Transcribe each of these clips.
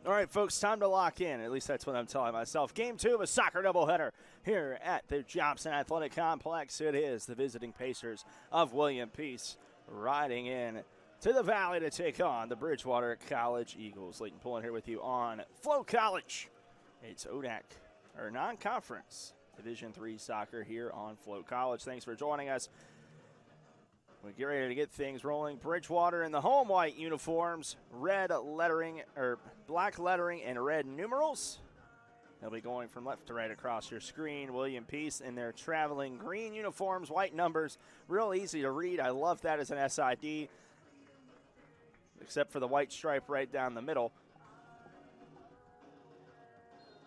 All right, folks, time to lock in. At least that's what I'm telling myself. Game 2 of a soccer doubleheader here at the Jobson Athletic Complex. It is the visiting Pacers of William Peace riding in to the Valley to take on the Bridgewater College Eagles. Leighton Pullen here with you on Flow College. It's ODAC, or non-conference Division III soccer here on Flow College. Thanks for joining us. We get ready to get things rolling. Bridgewater in the home white uniforms, red lettering, or black lettering and red numerals. They'll be going from left to right across your screen. William Peace in their traveling green uniforms, white numbers, real easy to read. I love that as an SID, except for the white stripe right down the middle.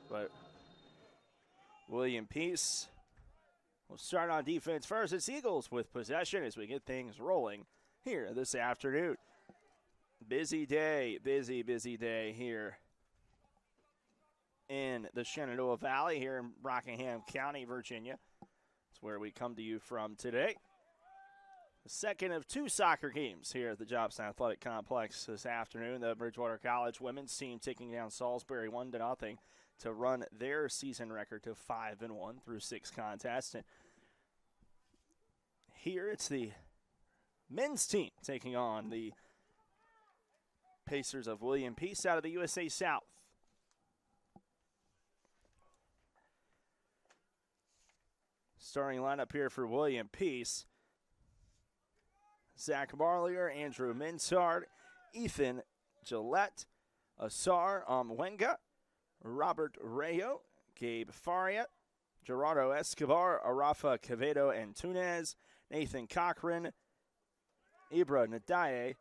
But William Peace will start on defense first. It's Eagles with possession as we get things rolling here this afternoon. Busy day here in the Shenandoah Valley here in Rockingham County, Virginia. That's where we come to you from today. The second of 2 soccer games here at the Jobson Athletic Complex this afternoon. The Bridgewater College women's team taking down Salisbury 1-0 to run their season record to 5-1 through 6 contests. And here it's the men's team taking on the Pacers of William Peace out of the USA South. Starting lineup here for William Peace: Zach Marlier, Andrew Minsard, Ethan Gillette, Asar Amwenga, Robert Rayo, Gabe Faria, Gerardo Escobar, Arafa Quevedo Antunes, Nathan Cochran, Ibra Nadaye,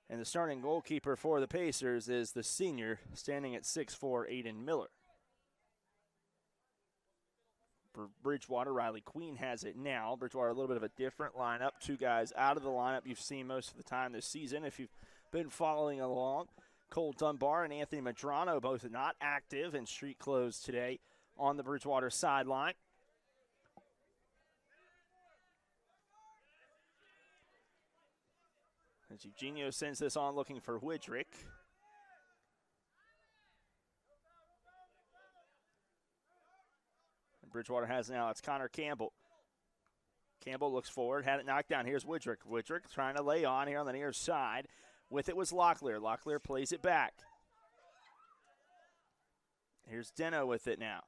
and the starting goalkeeper for the Pacers is the senior, standing at 6'4", Aiden Miller. For Bridgewater, Riley Queen has it now. Bridgewater, a little bit of a different lineup. 2 guys out of the lineup you've seen most of the time this season if you've been following along. Cole Dunbar and Anthony Madrano both not active in street clothes today on the Bridgewater sideline. As Eugenio sends this on looking for Widrick. And Bridgewater has now, it's Connor Campbell. Campbell looks forward, had it knocked down. Here's Widrick. Widrick trying to lay on here on the near side. With it was Locklear. Locklear plays it back. Here's Deno with it now.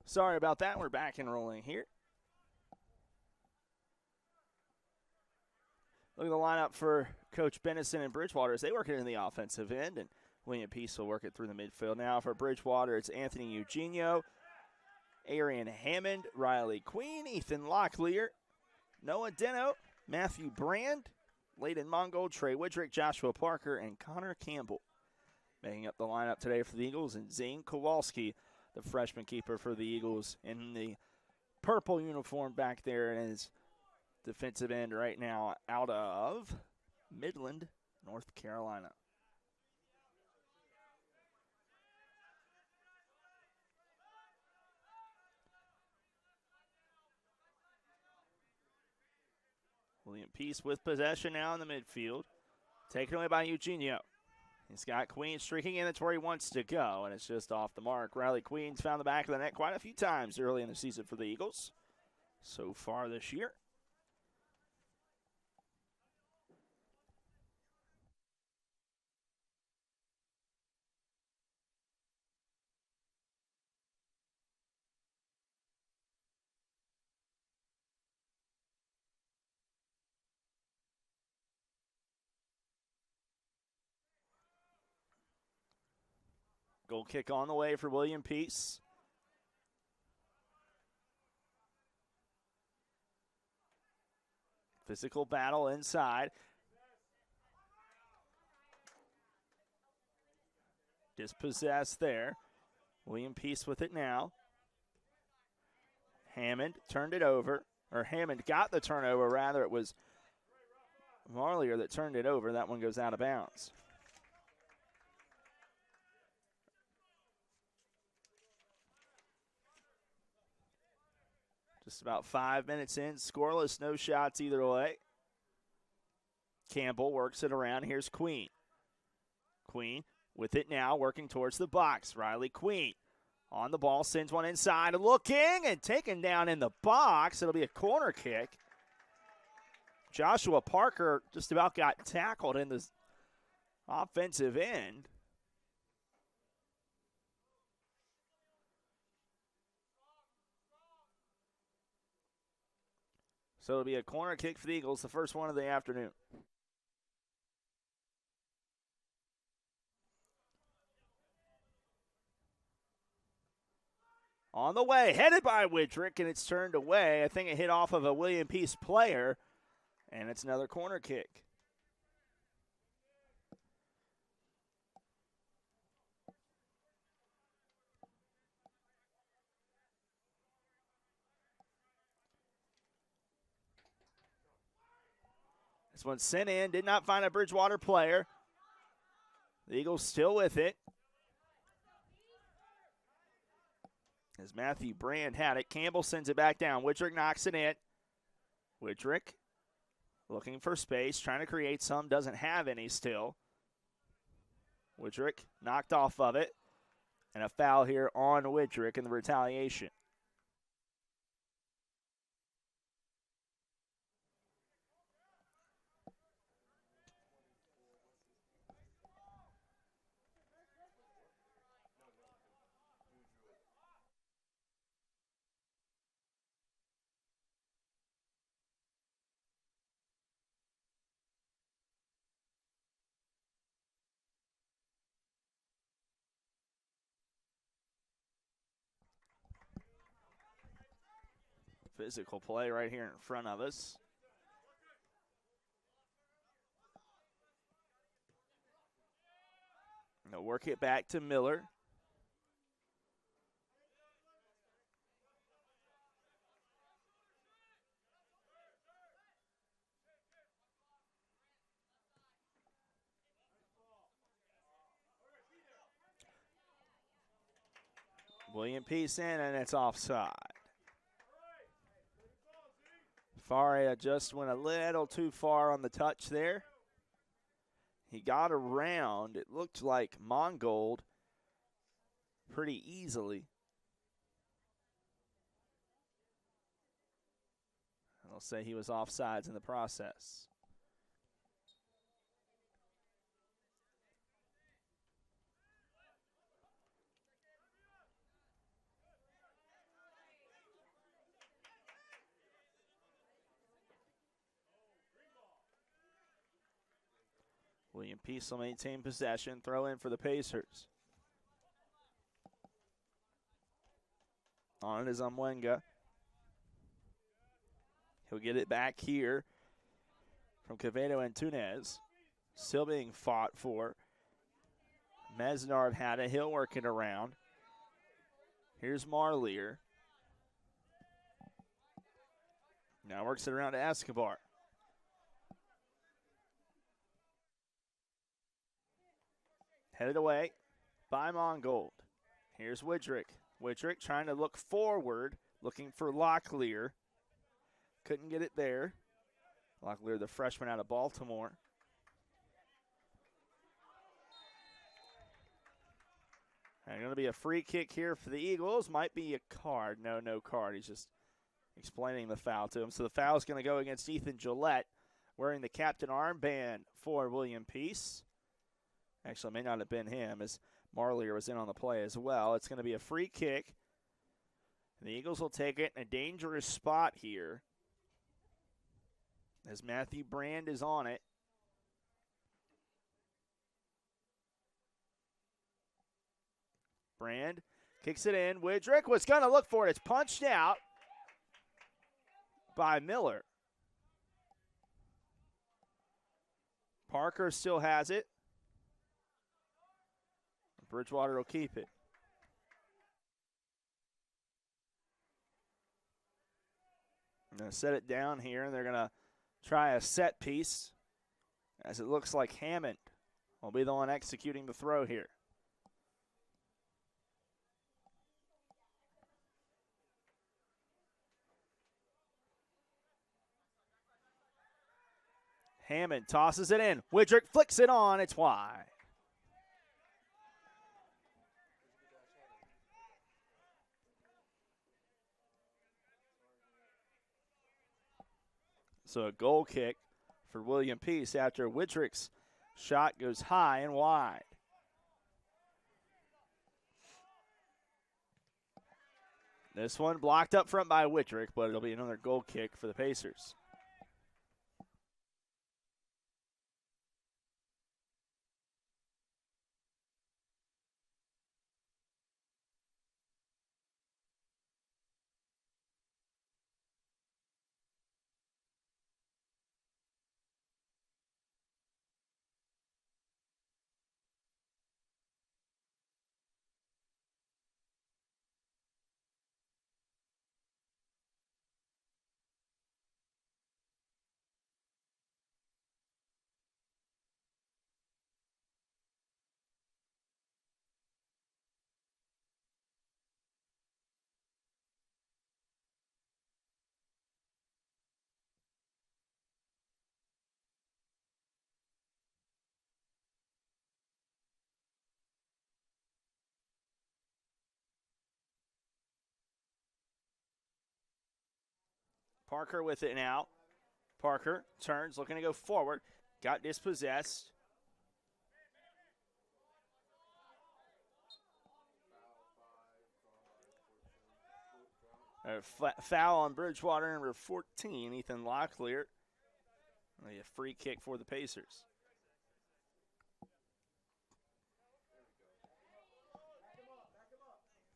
Sorry about that. We're back and rolling here. Look at the lineup for Coach Bennison and Bridgewater as they work it in the offensive end, and William Peace will work it through the midfield. Now for Bridgewater, it's Anthony Eugenio, Arian Hammond, Riley Queen, Ethan Locklear, Noah Deno, Matthew Brand, Layden Mongold, Trey Widrick, Joshua Parker, and Connor Campbell. Making up the lineup today for the Eagles, and Zane Kowalski, the freshman keeper for the Eagles, in the purple uniform back there, and his defensive end right now out of Midland, North Carolina. William Peace with possession now in the midfield. Taken away by Eugenio. He's got Queen streaking in. That's where he wants to go, and it's just off the mark. Riley Queen's found the back of the net quite a few times early in the season for the Eagles so far this year. Goal kick on the way for William Peace. Physical battle inside. Dispossessed there. William Peace with it now. Hammond turned it over. Or Hammond got the turnover, rather. It was Marlier that turned it over. That one goes out of bounds. Just about 5 minutes in. Scoreless, no shots either way. Campbell works it around. Here's Queen. Queen with it now, working towards the box. Riley Queen on the ball, sends one inside, looking and taken down in the box. It'll be a corner kick. Joshua Parker just about got tackled in the offensive end. So it'll be a corner kick for the Eagles, the first one of the afternoon. On the way, headed by Widrick, and it's turned away. I think it hit off of a William Peace player, and it's another corner kick. This one's sent in, did not find a Bridgewater player. The Eagles still with it. As Matthew Brand had it, Campbell sends it back down. Widrick knocks it in. Widrick looking for space, trying to create some, doesn't have any still. Widrick knocked off of it. And a foul here on Widrick in the retaliation. Physical play right here in front of us. And they'll work it back to Miller. William Peace in, and it's offside. Faria just went a little too far on the touch there. He got around, it looked like Mongold, pretty easily. And they'll say he was offsides in the process. William Peace will maintain possession. Throw in for the Pacers. On it is Amwenga. He'll get it back here from Quevedo and Tunez. Still being fought for. Mesnard had it. He'll work it around. Here's Marlier. Now works it around to Escobar. Headed away by Mongold. Here's Widrick. Widrick trying to look forward, looking for Locklear. Couldn't get it there. Locklear, the freshman out of Baltimore. And going to be a free kick here for the Eagles. Might be a card. No card. He's just explaining the foul to him. So the foul is going to go against Ethan Gillette, wearing the captain armband for William Peace. Actually, it may not have been him, as Marlier was in on the play as well. It's going to be a free kick. The Eagles will take it in a dangerous spot here, as Matthew Brand is on it. Brand kicks it in. Widrick was going to look for it. It's punched out by Miller. Parker still has it. Bridgewater will keep it. I'm going to set it down here, and they're going to try a set piece, as it looks like Hammond will be the one executing the throw here. Hammond tosses it in. Widrick flicks it on. It's wide. So a goal kick for William Peace after Widrick's shot goes high and wide. This one blocked up front by Widrick, but it'll be another goal kick for the Pacers. Parker with it now. Parker turns, looking to go forward. Got dispossessed. A foul on Bridgewater, number 14, Ethan Locklear. A free kick for the Pacers.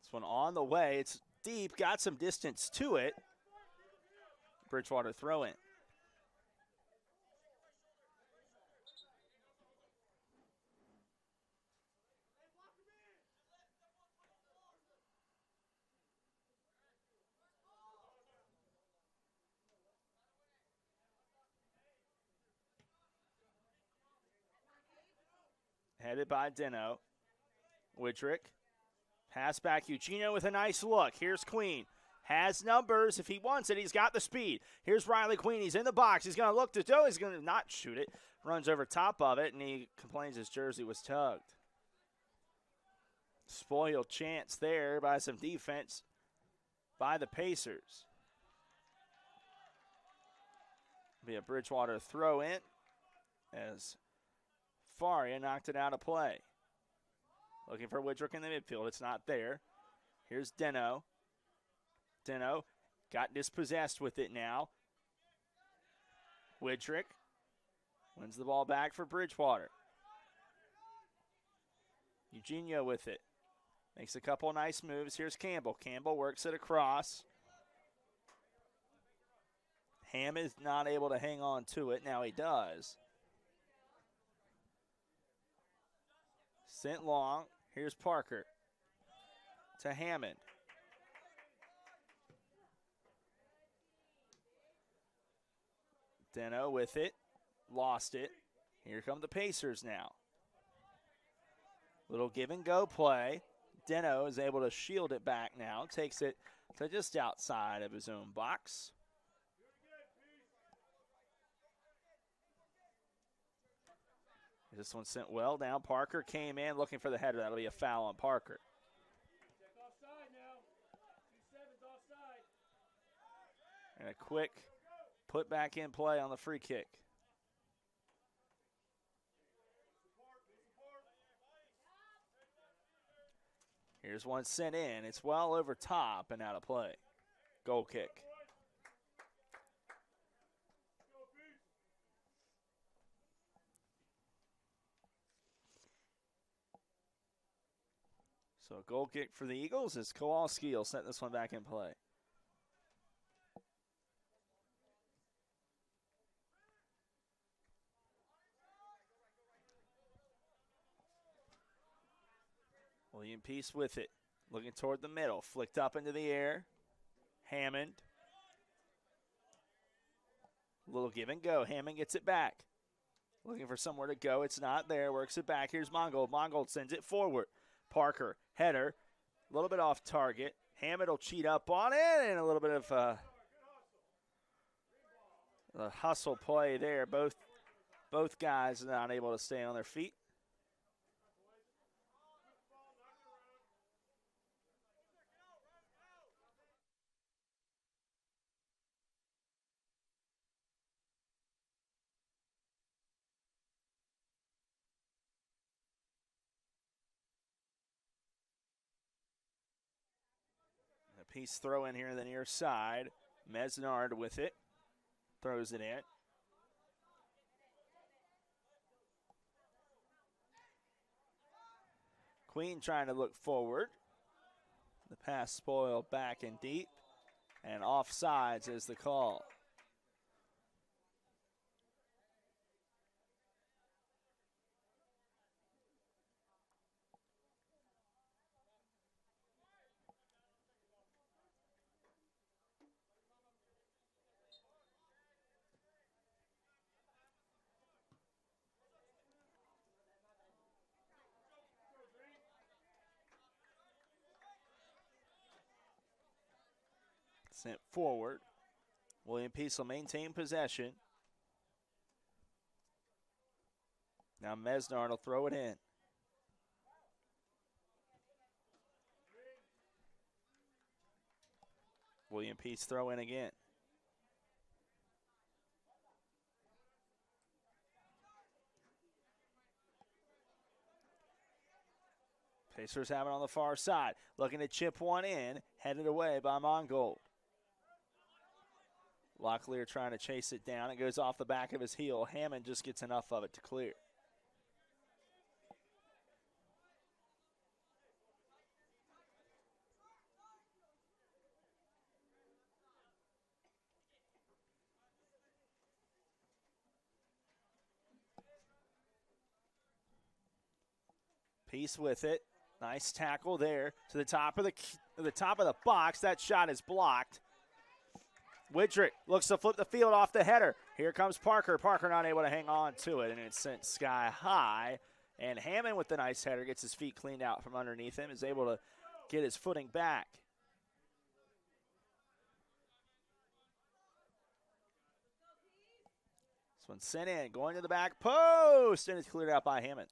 This one on the way. It's deep, got some distance to it. Bridgewater throw in. Headed by Deno. Widrick. Pass back. Eugenio with a nice look. Here's Queen. Has numbers. If he wants it, he's got the speed. Here's Riley Queen. He's in the box. He's going to look to do. He's going to not shoot it. Runs over top of it, and he complains his jersey was tugged. Spoiled chance there by some defense by the Pacers. Be a Bridgewater throw in as Faria knocked it out of play. Looking for Widrick in the midfield. It's not there. Here's Deno. Deno got dispossessed with it now. Widrick wins the ball back for Bridgewater. Eugenio with it. Makes a couple nice moves. Here's Campbell. Campbell works it across. Ham is not able to hang on to it. Now he does. Sent long. Here's Parker to Hammond. Deno with it. Lost it. Here come the Pacers now. Little give and go play. Deno is able to shield it back now. Takes it to just outside of his own box. This one sent well down. Parker came in looking for the header. That'll be a foul on Parker. And a quick put back in play on the free kick. Here's one sent in. It's well over top and out of play. Goal kick. So a goal kick for the Eagles as Kowalski will set this one back in play. William Peace with it. Looking toward the middle. Flicked up into the air. Hammond. Little give and go. Hammond gets it back. Looking for somewhere to go. It's not there. Works it back. Here's Mongold. Mongold sends it forward. Parker. Header. A little bit off target. Hammond will cheat up on it. And a little bit of a hustle play there. Both guys not able to stay on their feet. A piece throw in here in the near side. Mesnard with it. Throws it in. Queen trying to look forward. The pass spoiled back and deep. And offsides is the call. Sent forward. William Peace will maintain possession. Now Mesnard will throw it in. William Peace throw in again. Pacers have it on the far side. Looking to chip one in. Headed away by Mongold. Locklear trying to chase it down. It goes off the back of his heel. Hammond just gets enough of it to clear. Peace with it. Nice tackle there to the top of the box. That shot is blocked. Widrick looks to flip the field off the header. Here comes Parker. Parker not able to hang on to it, and it's sent sky high. And Hammond with the nice header gets his feet cleaned out from underneath him, is able to get his footing back. This one's sent in, going to the back post, and it's cleared out by Hammond.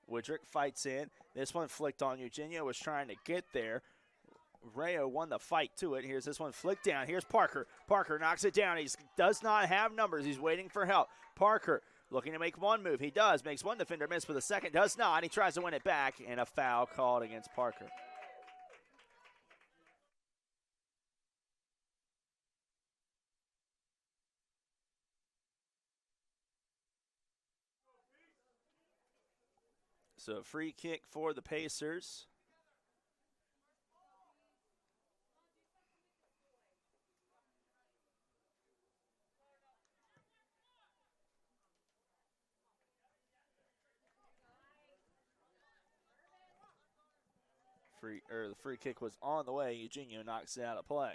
Widrick fights in. This one flicked on. Eugenio was trying to get there. Rayo won the fight to it. Here's this one flicked down. Here's Parker. Parker knocks it down. He does not have numbers. He's waiting for help. Parker looking to make one move. He does. Makes one defender miss, but the second does not. He tries to win it back, and a foul called against Parker. So free kick for the Pacers. The free kick was on the way. Eugenio knocks it out of play.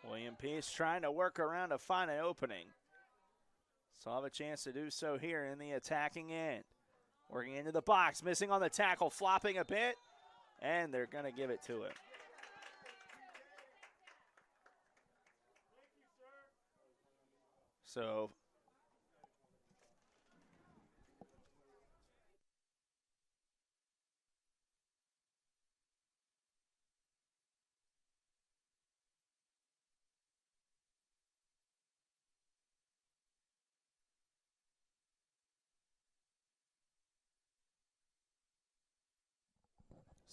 William Peace trying to work around to find an opening. So I'll have a chance to do so here in the attacking end. Working into the box, missing on the tackle, flopping a bit, and they're going to give it to him. So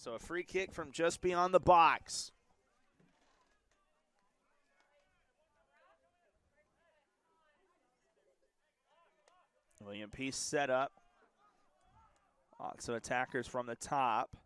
So a free kick from just beyond the box. William Peace set up. Lots of attackers from the top.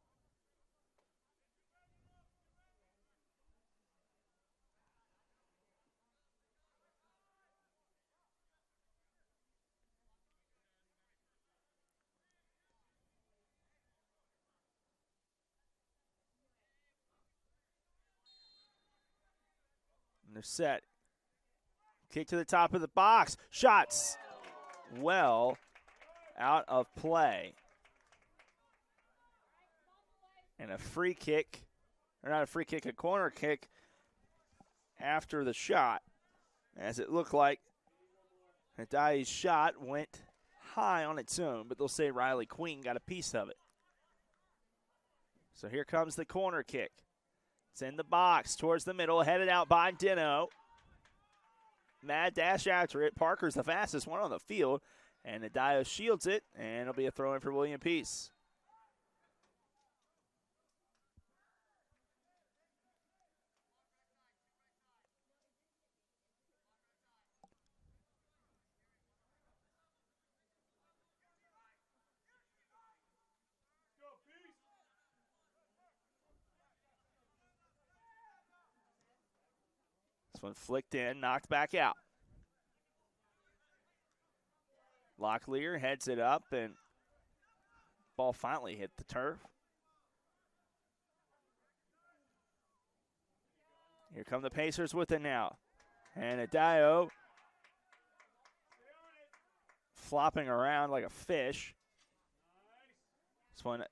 And they're set. Kick to the top of the box. Shots well out of play. And a free kick, or not a free kick, a corner kick after the shot. As it looked like Hadaye's shot went high on its own, but they'll say Riley Queen got a piece of it. So here comes the corner kick. It's in the box towards the middle, headed out by Dino. Mad dash after it. Parker's the fastest one on the field, and Hadaye shields it, and it'll be a throw-in for William Peace. This one flicked in, knocked back out. Locklear heads it up, and ball finally hit the turf. Here come the Pacers with it now. And Hadaye flopping around like a fish. This one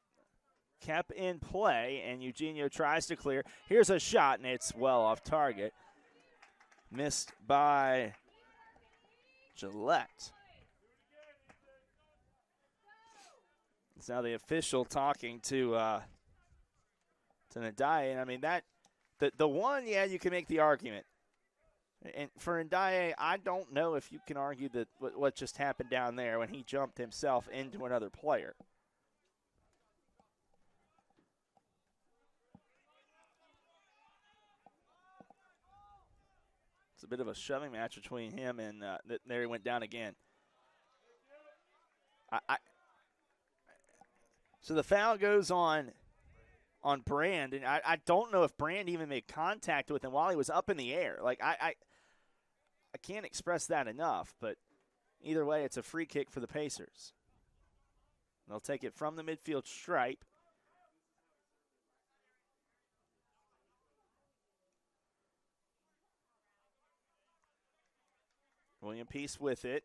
kept in play, and Eugenio tries to clear. Here's a shot, and it's well off target. Missed by Gillette. It's now the official talking to Hadaye, and I mean that the one, yeah, you can make the argument. And for Hadaye, I don't know if you can argue that what just happened down there when he jumped himself into another player. It's a bit of a shoving match between him and there he went down again. So the foul goes on Brand, and I don't know if Brand even made contact with him while he was up in the air. Like, I can't express that enough, but either way, it's a free kick for the Pacers. They'll take it from the midfield stripe. William Peace with it.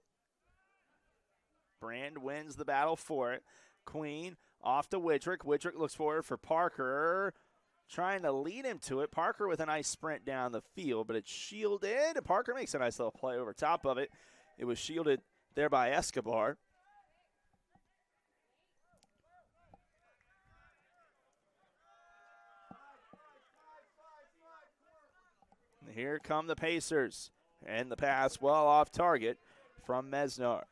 Brand wins the battle for it. Queen off to Widrick. Widrick looks forward for Parker, trying to lead him to it. Parker with a nice sprint down the field, but it's shielded. Parker makes a nice little play over top of it. It was shielded there by Escobar. And here come the Pacers. And the pass well off target from Mesnard.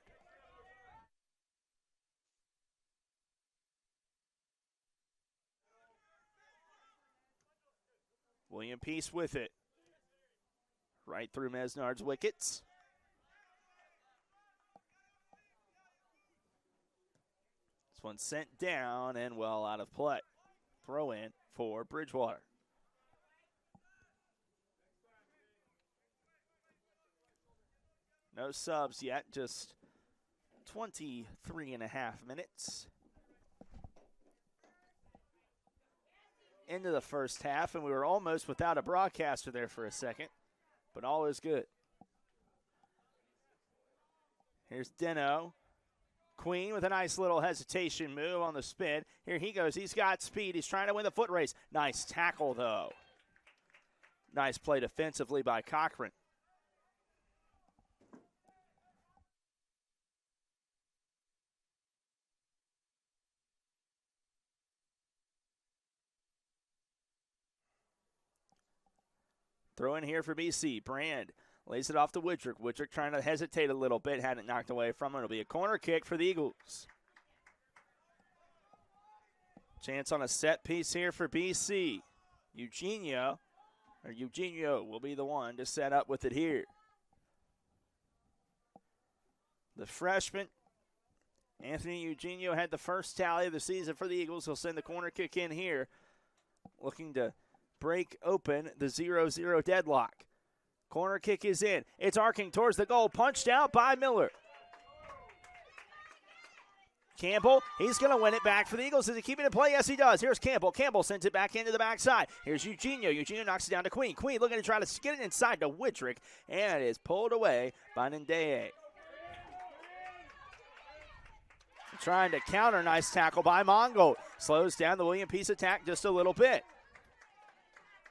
William Peace with it. Right through Mesnard's wickets. This one sent down and well out of play. Throw in for Bridgewater. No subs yet, just 23 and a half minutes into the first half, and we were almost without a broadcaster there for a second, but all is good. Here's Deno. Queen with a nice little hesitation move on the spin. Here he goes. He's got speed. He's trying to win the foot race. Nice tackle, though. Nice play defensively by Cochran. Throw in here for BC. Brand lays it off to Widrick. Widrick trying to hesitate a little bit. Had it knocked away from him. It'll be a corner kick for the Eagles. Chance on a set piece here for BC. Eugenio will be the one to set up with it here. The freshman, Anthony Eugenio, had the first tally of the season for the Eagles. He'll send the corner kick in here, looking to break open the 0-0 deadlock. Corner kick is in. It's arcing towards the goal, punched out by Miller. Campbell, he's going to win it back for the Eagles. Does he keep it in play? Yes, he does. Here's Campbell. Campbell sends it back into the backside. Here's Eugenio. Eugenio knocks it down to Queen. Queen looking to try to get it inside to Widrick, and it is pulled away by Ndeye. Trying to counter, nice tackle by Mongo. Slows down the William Peace attack just a little bit.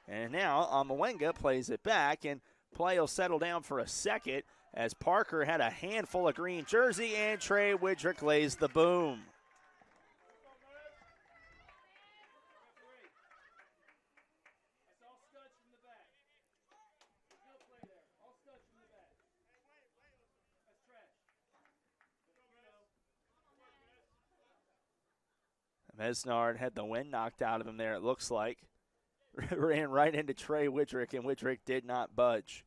And now Amawenga plays it back, and play will settle down for a second as Parker had a handful of green jersey, and Trey Widrick lays the boom. Mesnard had the wind knocked out of him there, it looks like. Ran right into Trey Widrick, and Widrick did not budge.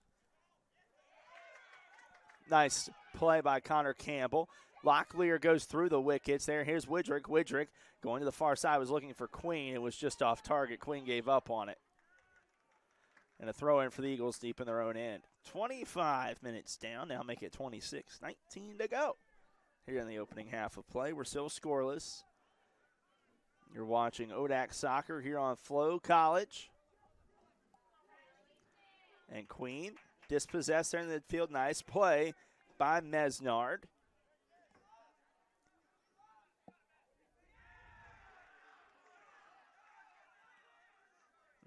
Nice play by Connor Campbell. Locklear goes through the wickets there. Here's Widrick. Widrick going to the far side, was looking for Queen. It was just off target. Queen gave up on it. And a throw in for the Eagles deep in their own end. 25 minutes down. Now make it 26. 19 to go here in the opening half of play. We're still scoreless. You're watching ODAC Soccer here on Flo College. And Queen dispossessed there in the field. Nice play by Mesnard.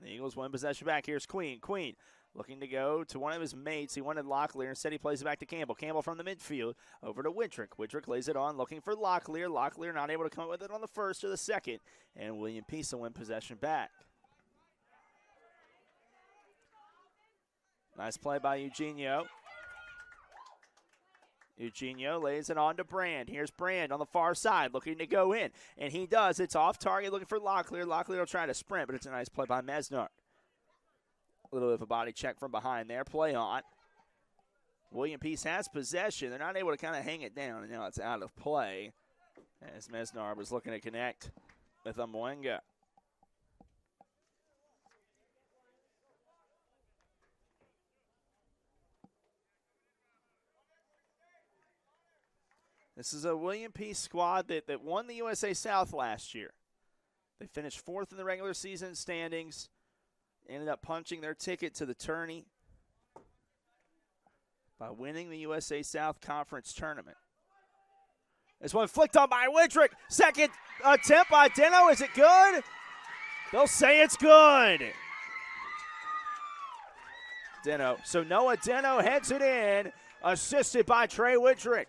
The Eagles win possession back. Here's Queen. Queen looking to go to one of his mates. He wanted Locklear. Instead, he plays it back to Campbell. Campbell from the midfield over to Widrick. Widrick lays it on, looking for Locklear. Locklear not able to come up with it on the first or the second. And William Peace will win possession back. Nice play by Eugenio. Eugenio lays it on to Brand. Here's Brand on the far side looking to go in. And he does. It's off target looking for Locklear. Locklear will try to sprint, but it's a nice play by Mesnard. A little bit of a body check from behind there. Play on. William Peace has possession. They're not able to kind of hang it down, and now it's out of play as Mesnard was looking to connect with Amawenga. This is a William Peace squad that won the USA South last year. They finished fourth in the regular season standings. Ended up punching their ticket to the tourney by winning the USA South Conference Tournament. This one flicked on by Widrick. Second attempt by Deno. Is it good? They'll say it's good. Deno. So Noah Deno heads it in, assisted by Trey Widrick.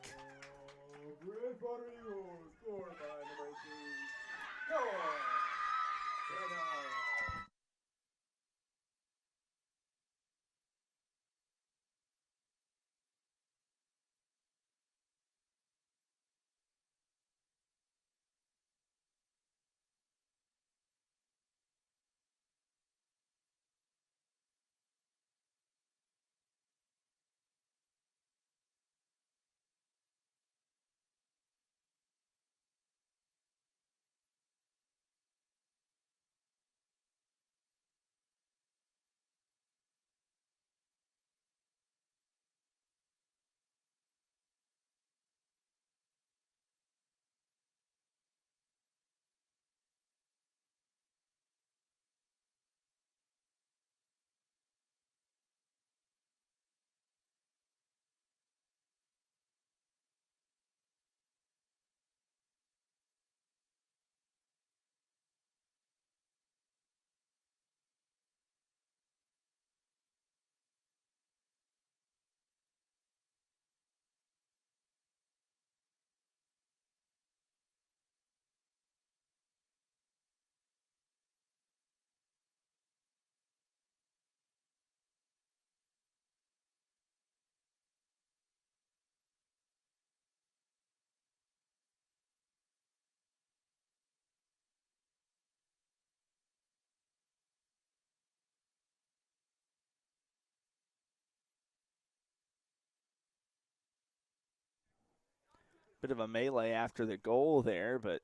Bit of a melee after the goal there, but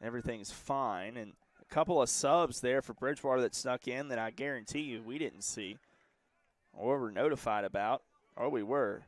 everything's fine. And a couple of subs there for Bridgewater that snuck in that I guarantee you we didn't see or were notified about, or we were.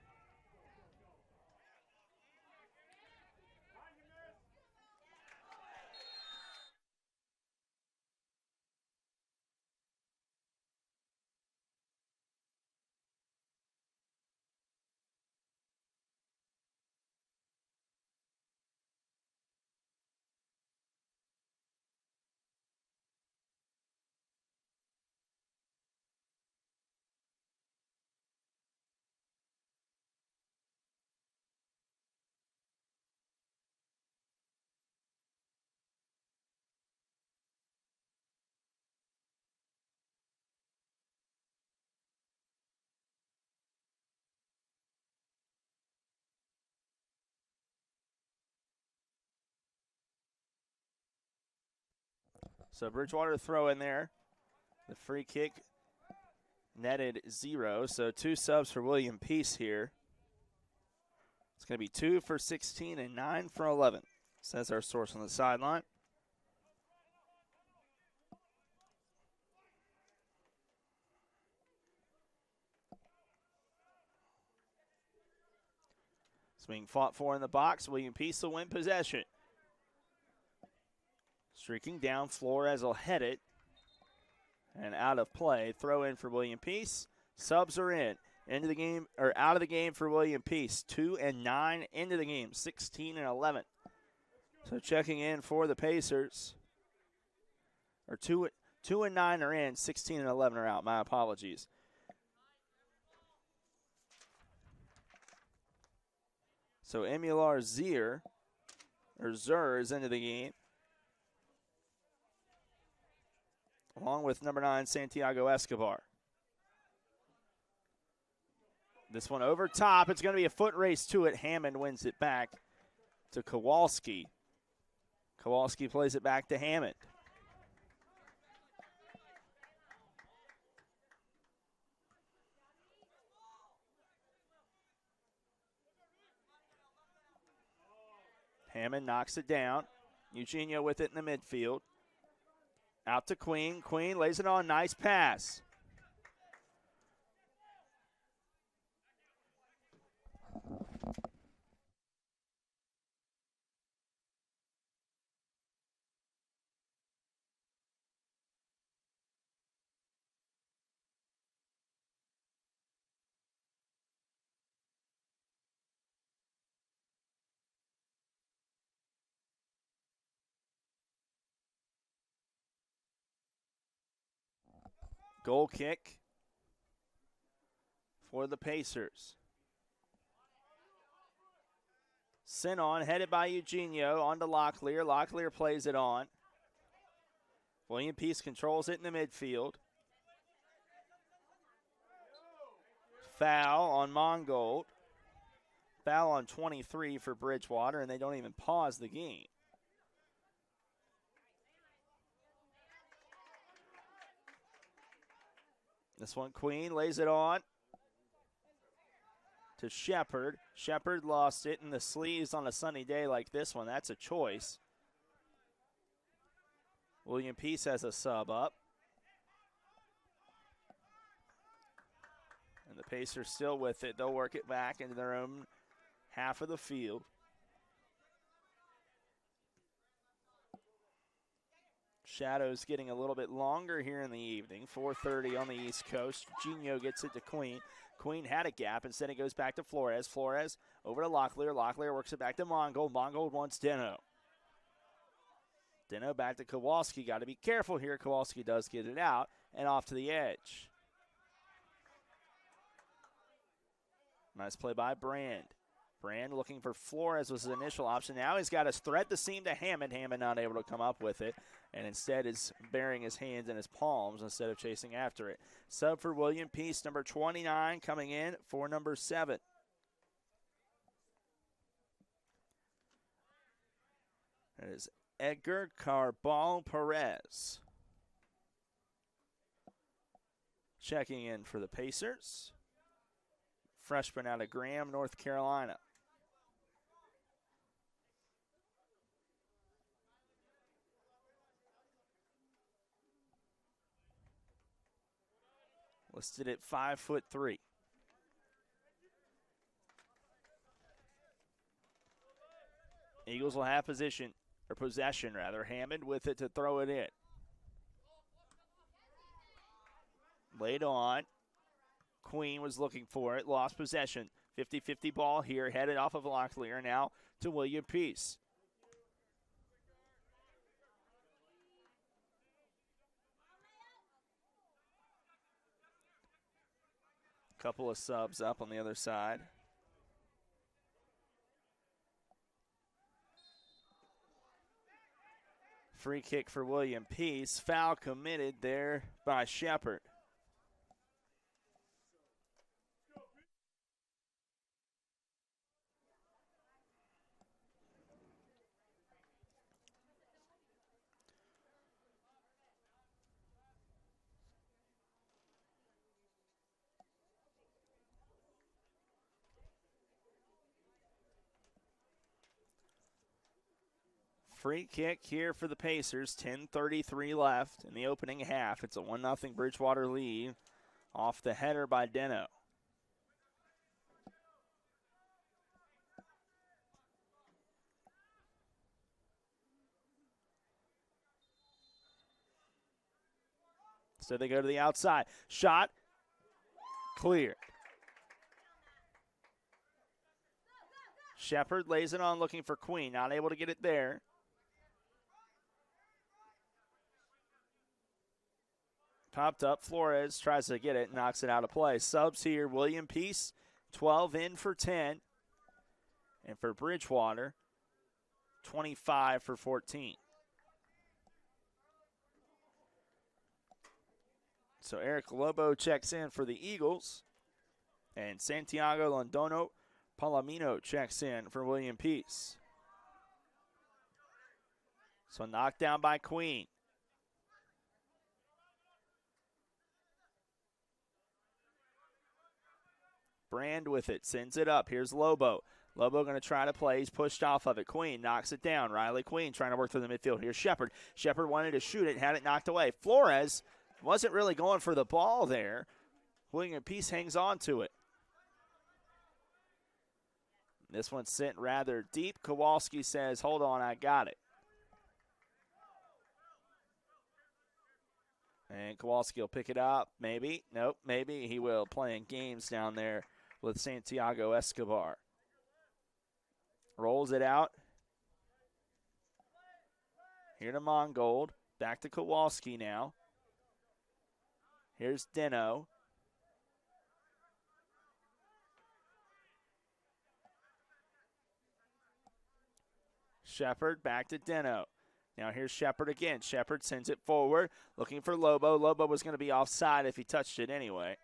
So Bridgewater throw in there. The free kick netted 0. So 2 subs for William Peace here. It's going to be 2 for 16 and 9 for 11, says our source on the sideline. It's being fought for in the box. William Peace will win possession. Streaking down, Flores will head it. And out of play. Throw in for William Peace. Subs are in. Into the game, or out of the game for William Peace. 2 and 9 into the game. 16 and 11. So checking in for the Pacers. Or 2 and 9 are in. 16 and 11 are out. My apologies. So Emular Zur is into the game. Along with number 9, Santiago Escobar. This one over top. It's going to be a foot race to it. Hammond wins it back to Kowalski. Kowalski plays it back to Hammond. Hammond knocks it down. Eugenio with it in the midfield. Out to Queen. Queen lays it on. Nice pass. Goal kick for the Pacers. Sent on, headed by Eugenio, on to Locklear. Locklear plays it on. William Peace controls it in the midfield. Foul on Mongold. Foul on 23 for Bridgewater, and they don't even pause the game. This one, Queen lays it on to Shepard. Shepard lost it in the sleeves on a sunny day like this one. That's a choice. William Peace has a sub up. And the Pacers still with it. They'll work it back into their own half of the field. Shadows getting a little bit longer here in the evening. 4:30 on the East Coast. Eugenio gets it to Queen. Queen had a gap. Instead, it goes back to Flores. Flores over to Locklear. Locklear works it back to Mongold. Mongold wants Deno. Deno back to Kowalski. Got to be careful here. Kowalski does get it out and off to the edge. Nice play by Brand. Brand looking for Flores was his initial option. Now he's got to thread the seam to Hammond. Hammond not able to come up with it, and instead is burying his hands in his palms instead of chasing after it. Sub for William Peace, number 29, coming in for number 7. That is Edgar Carbal Perez. Checking in for the Pacers. Freshman out of Graham, North Carolina. listed at 5'3". Eagles will have possession. Hammond with it to throw it in. Laid on. Queen was looking for it, lost possession. 50-50 ball here, headed off of Locklear now to William Peace. Couple of subs up on the other side. Free kick for William Peace. Foul committed there by Shepard. Free kick here for the Pacers. 10:33 left in the opening half. It's a 1-0 Bridgewater lead off the header by Deno. So they go to the outside. Shot. Clear. Shepard lays it on looking for Queen. Not able to get it there. Popped up. Flores tries to get it, knocks it out of play. Subs here. William Peace, 12 in for 10. And for Bridgewater, 25 for 14. So Eric Lobo checks in for the Eagles. And Santiago Londono Palomino checks in for William Peace. So knocked down by Queen. Brand with it, sends it up. Here's Lobo. Lobo going to try to play. He's pushed off of it. Queen knocks it down. Riley Queen trying to work through the midfield. Here's Shepard. Shepard wanted to shoot it, had it knocked away. Flores wasn't really going for the ball there. William Peace hangs on to it. This one's sent rather deep. Kowalski says, hold on, I got it. And Kowalski will pick it up. Maybe. Nope, maybe he will. Playing games down there with Santiago Escobar. Rolls it out. Here to Mongold. Back to Kowalski now. Here's Deno. Shepard back to Deno. Now here's Shepard again. Shepard sends it forward, looking for Lobo. Lobo was going to be offside if he touched it anyway.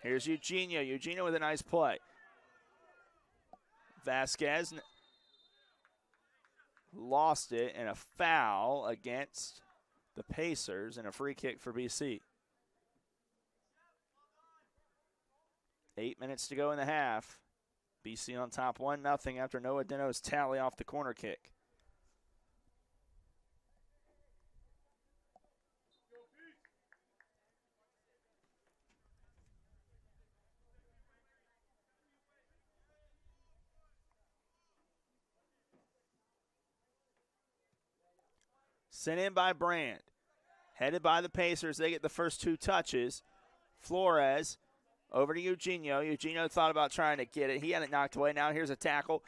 Here's Eugenio. Eugenio with a nice play. Vasquez lost it, and a foul against the Pacers and a free kick for BC. 8 minutes to go in the half. BC on top 1-0 after Noah Deno's tally off the corner kick. Sent in by Brand. Headed by the Pacers. They get the first two touches. Flores over to Eugenio. Eugenio thought about trying to get it. He had it knocked away. Now here's a tackle.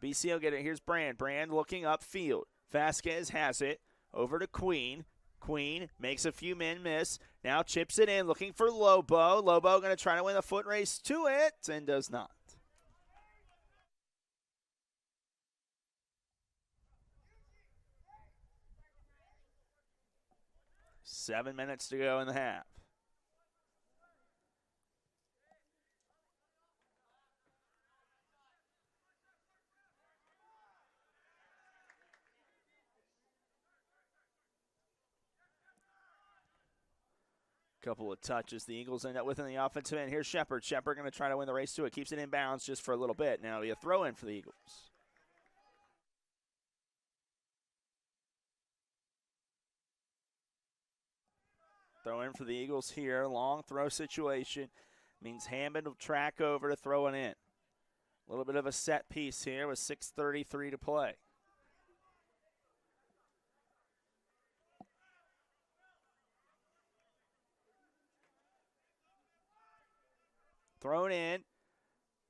BC will get it. Here's Brand. Brand looking upfield. Vasquez has it. Over to Queen. Queen makes a few men miss. Now chips it in, looking for Lobo. Lobo going to try to win a foot race to it and does not. Seven minutes to go in the half. Couple of touches. The Eagles end up within the offensive end. Here's Shepard. Shepard going to try to win the race to it. Keeps it in bounds just for a little bit. Now a throw in for the Eagles. Throw in for the Eagles here. Long throw situation. Means Hammond will track over to throw it in. A little bit of a set piece here with 6:33 to play. Thrown in.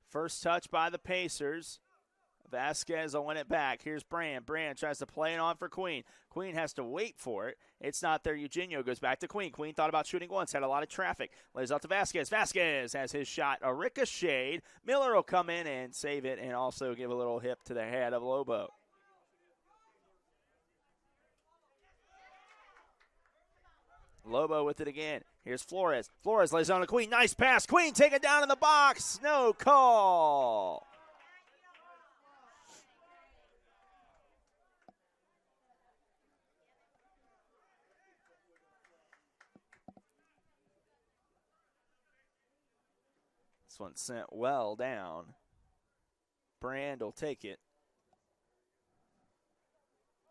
First touch by the Pacers. Vasquez will win it back. Here's Brand. Brand tries to play it on for Queen. Queen has to wait for it. It's not there. Eugenio goes back to Queen. Queen thought about shooting once, had a lot of traffic. Lays out to Vasquez. Vasquez has his shot. A ricochet. Miller will come in and save it and also give a little hip to the head of Lobo. Lobo with it again. Here's Flores. Flores lays on to Queen. Nice pass. Queen taken down in the box. No call. This one sent well down. Brand will take it.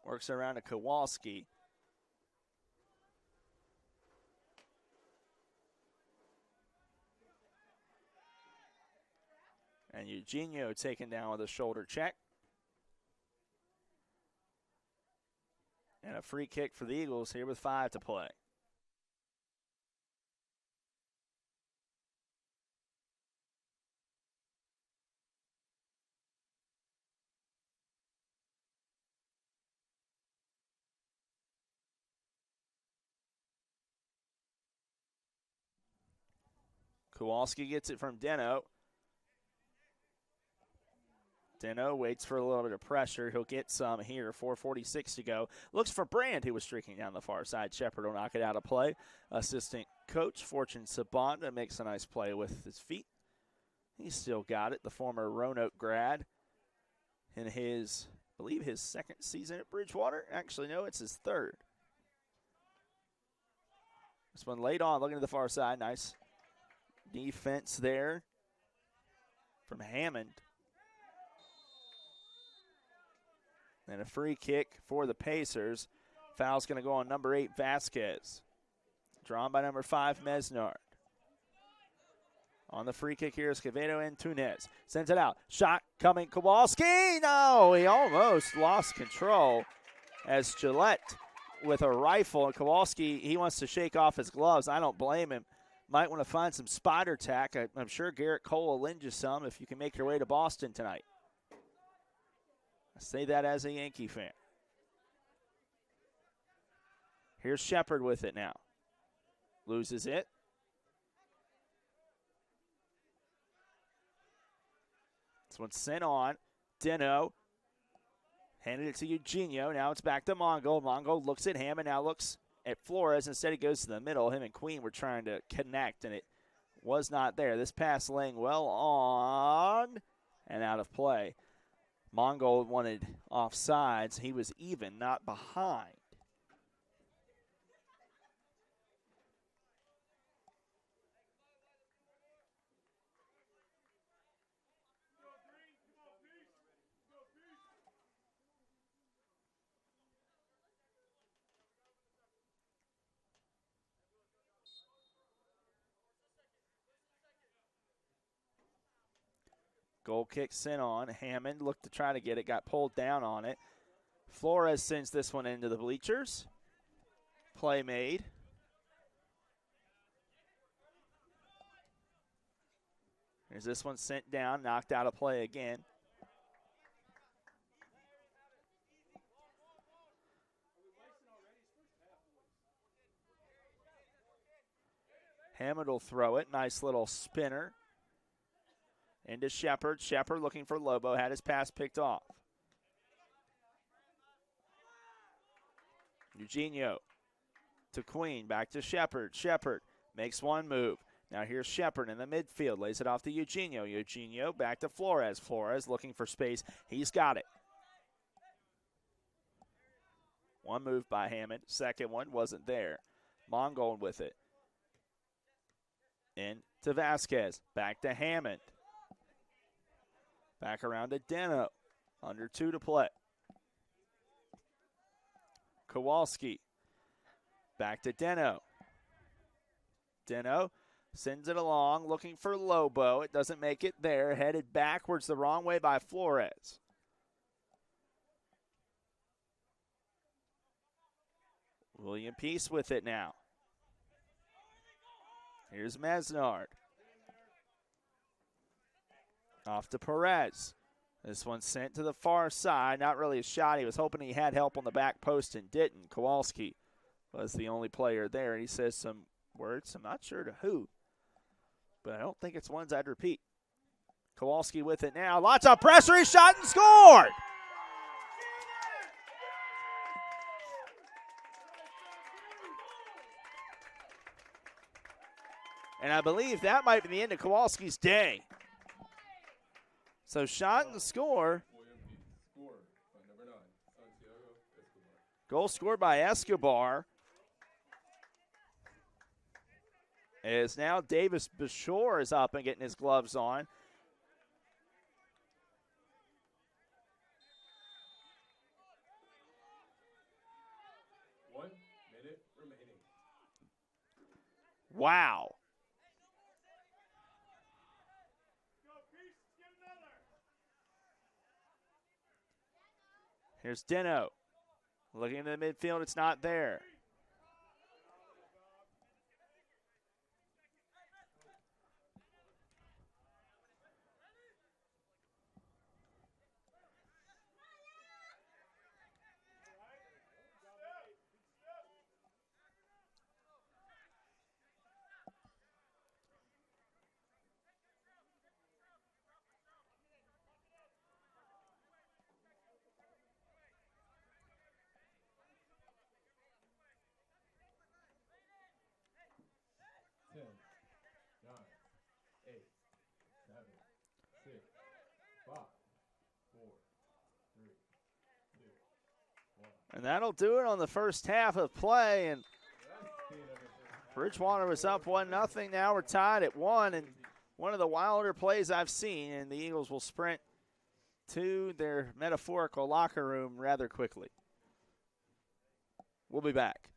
Works around to Kowalski. And Eugenio taken down with a shoulder check. And a free kick for the Eagles here with 5 to play. Kowalski gets it from Deno. Deno waits for a little bit of pressure. He'll get some here. 4:46 to go. Looks for Brand, who was streaking down the far side. Shepard will knock it out of play. Assistant coach Fortune Sabanda makes a nice play with his feet. He's still got it. The former Roanoke grad in his, I believe, his second season at Bridgewater. Actually, no, it's his third. This one laid on, looking to the far side. Nice defense there from Hammond. And a free kick for the Pacers. Foul's going to go on number 8, Vasquez. Drawn by number 5, Mesnard. On the free kick here is Quevedo and Tunez. Sends it out. Shot coming. Kowalski. No, he almost lost control as Gillette with a rifle. And Kowalski, he wants to shake off his gloves. I don't blame him. Might want to find some spider tack. I'm sure Garrett Cole will lend you some if you can make your way to Boston tonight. I say that as a Yankee fan. Here's Shepard with it now. Loses it. This one's sent on. Deno handed it to Eugenio. Now it's back to Mongo. Mongo looks at him and now looks at Flores. Instead he goes to the middle. Him and Queen were trying to connect, and it was not there. This pass laying well on and out of play. Mongo wanted offsides. He was even, not behind. Goal kick sent on. Hammond looked to try to get it, got pulled down on it. Flores sends this one into the bleachers. Play made. Here's this one sent down, knocked out of play again. Hammond will throw it. Nice little spinner. Into Shepard. Shepard looking for Lobo. Had his pass picked off. Eugenio to Queen. Back to Shepard. Shepard makes one move. Now here's Shepard in the midfield. Lays it off to Eugenio. Eugenio back to Flores. Flores looking for space. He's got it. One move by Hammond. Second one wasn't there. Mongold with it. In to Vasquez. Back to Hammond. Back around to Deno. Under 2 to play. Kowalski. Back to Deno. Deno sends it along, looking for Lobo. It doesn't make it there. Headed backwards the wrong way by Flores. William Peace with it now. Here's Mesnard. Off to Perez. This one sent to the far side. Not really a shot. He was hoping he had help on the back post and didn't. Kowalski was the only player there. He says some words. I'm not sure to who, but I don't think it's ones I'd repeat. Kowalski with it now. Lots of pressure. He shot and scored. And I believe that might be the end of Kowalski's day. So shot and score. Goal scored by Escobar. As now Davis Bashore is up and getting his gloves on. Wow. Here's Deno. Looking into the midfield, it's not there. And that'll do it on the first half of play. And Bridgewater was up 1-0. Now we're tied at 1. And one of the wilder plays I've seen. And the Eagles will sprint to their metaphorical locker room rather quickly. We'll be back.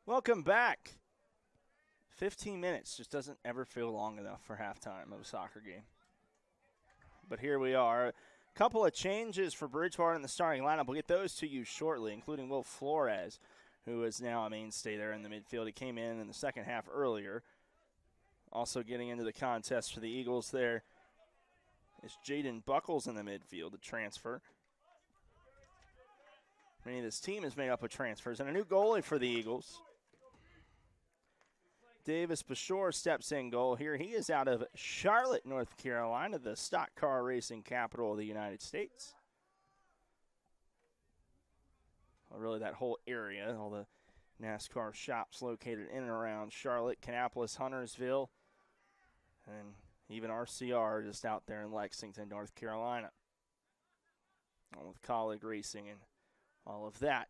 Welcome back. 15 minutes just doesn't ever feel long enough for halftime of a soccer game. But here we are. A couple of changes for Bridgewater in the starting lineup. We'll get those to you shortly, including Will Flores, who is now a mainstay there in the midfield. He came in the second half earlier. Also getting into the contest for the Eagles there is Jaden Buckles in the midfield, the transfer. I mean, this team is made up of transfers. And a new goalie for the Eagles. Davis Bashore steps in goal here. He is out of Charlotte, North Carolina, the stock car racing capital of the United States. Well, really, that whole area, all the NASCAR shops located in and around Charlotte, Kannapolis, Huntersville, and even RCR just out there in Lexington, North Carolina. All with colleague racing and all of that.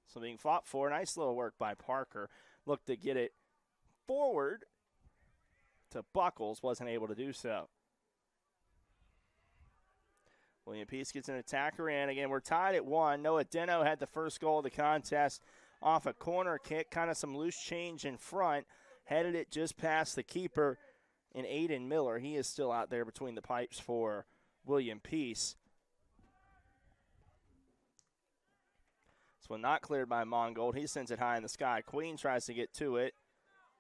So being fought for, nice little work by Parker. Looked to get it forward to Buckles, wasn't able to do so. William Peace gets an attacker in. Again, we're tied at 1. Noah Deno had the first goal of the contest off a corner kick, kind of some loose change in front. Headed it just past the keeper in Aiden Miller. He is still out there between the pipes for William Peace. This one not cleared by Mongold. He sends it high in the sky. Queen tries to get to it.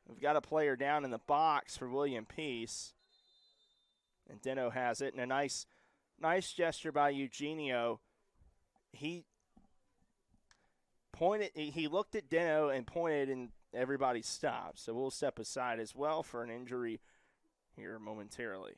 We've got a player down in the box for William Peace. And Deno has it. And a nice gesture by Eugenio. He looked at Deno and pointed, and everybody stopped. So we'll step aside as well for an injury here momentarily.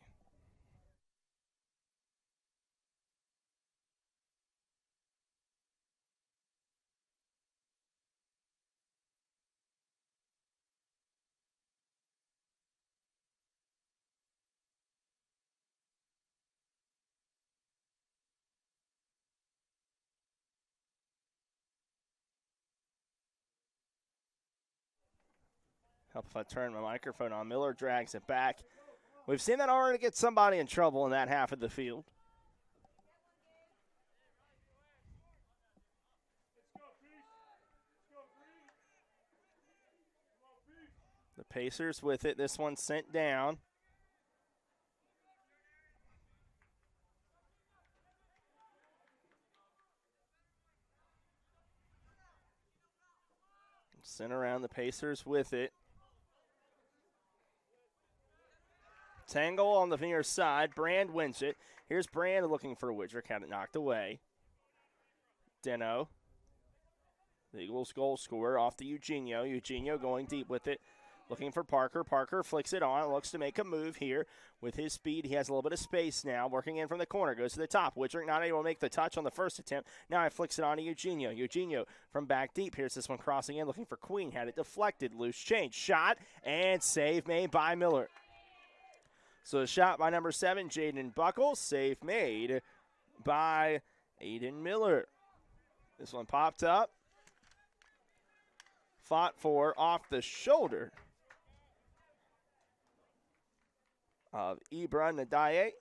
Help if I turn my microphone on. Miller drags it back. We've seen that already get somebody in trouble in that half of the field. The Pacers with it. This one sent down. Sent around, the Pacers with it. Tangle on the near side. Brand wins it. Here's Brand looking for Widrick. Had it knocked away. Deno, the Eagles goal scorer, off to Eugenio. Eugenio going deep with it. Looking for Parker. Parker flicks it on. Looks to make a move here. With his speed, he has a little bit of space now. Working in from the corner. Goes to the top. Widrick not able to make the touch on the first attempt. Now he flicks it on to Eugenio. Eugenio from back deep. Here's this one crossing in. Looking for Queen. Had it deflected. Loose change. Shot and save made by Miller. So a shot by number 7, Jaden Buckles. Save made by Aiden Miller. This one popped up. Fought for off the shoulder of Ibra Nadaye.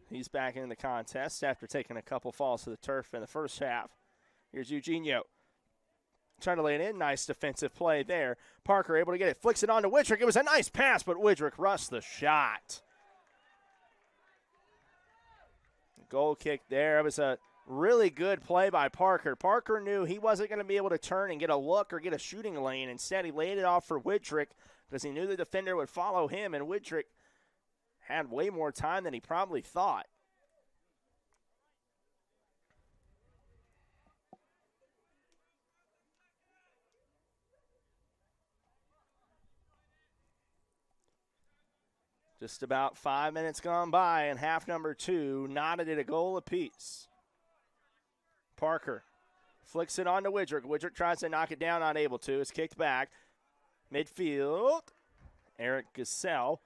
He's back in the contest after taking a couple falls to the turf in the first half. Here's Eugenio. Trying to lay it in. Nice defensive play there. Parker able to get it. Flicks it on to Widrick. It was a nice pass, but Widrick rushed the shot. Goal kick there. It was a really good play by Parker. Parker knew he wasn't going to be able to turn and get a look or get a shooting lane. Instead, he laid it off for Widrick because he knew the defender would follow him, and Widrick had way more time than he probably thought. Just about 5 minutes gone by, and half number 2 knotted at a goal apiece. Parker flicks it on to Widrick. Widrick tries to knock it down, not able to. It's kicked back. Midfield, Eric Gassell,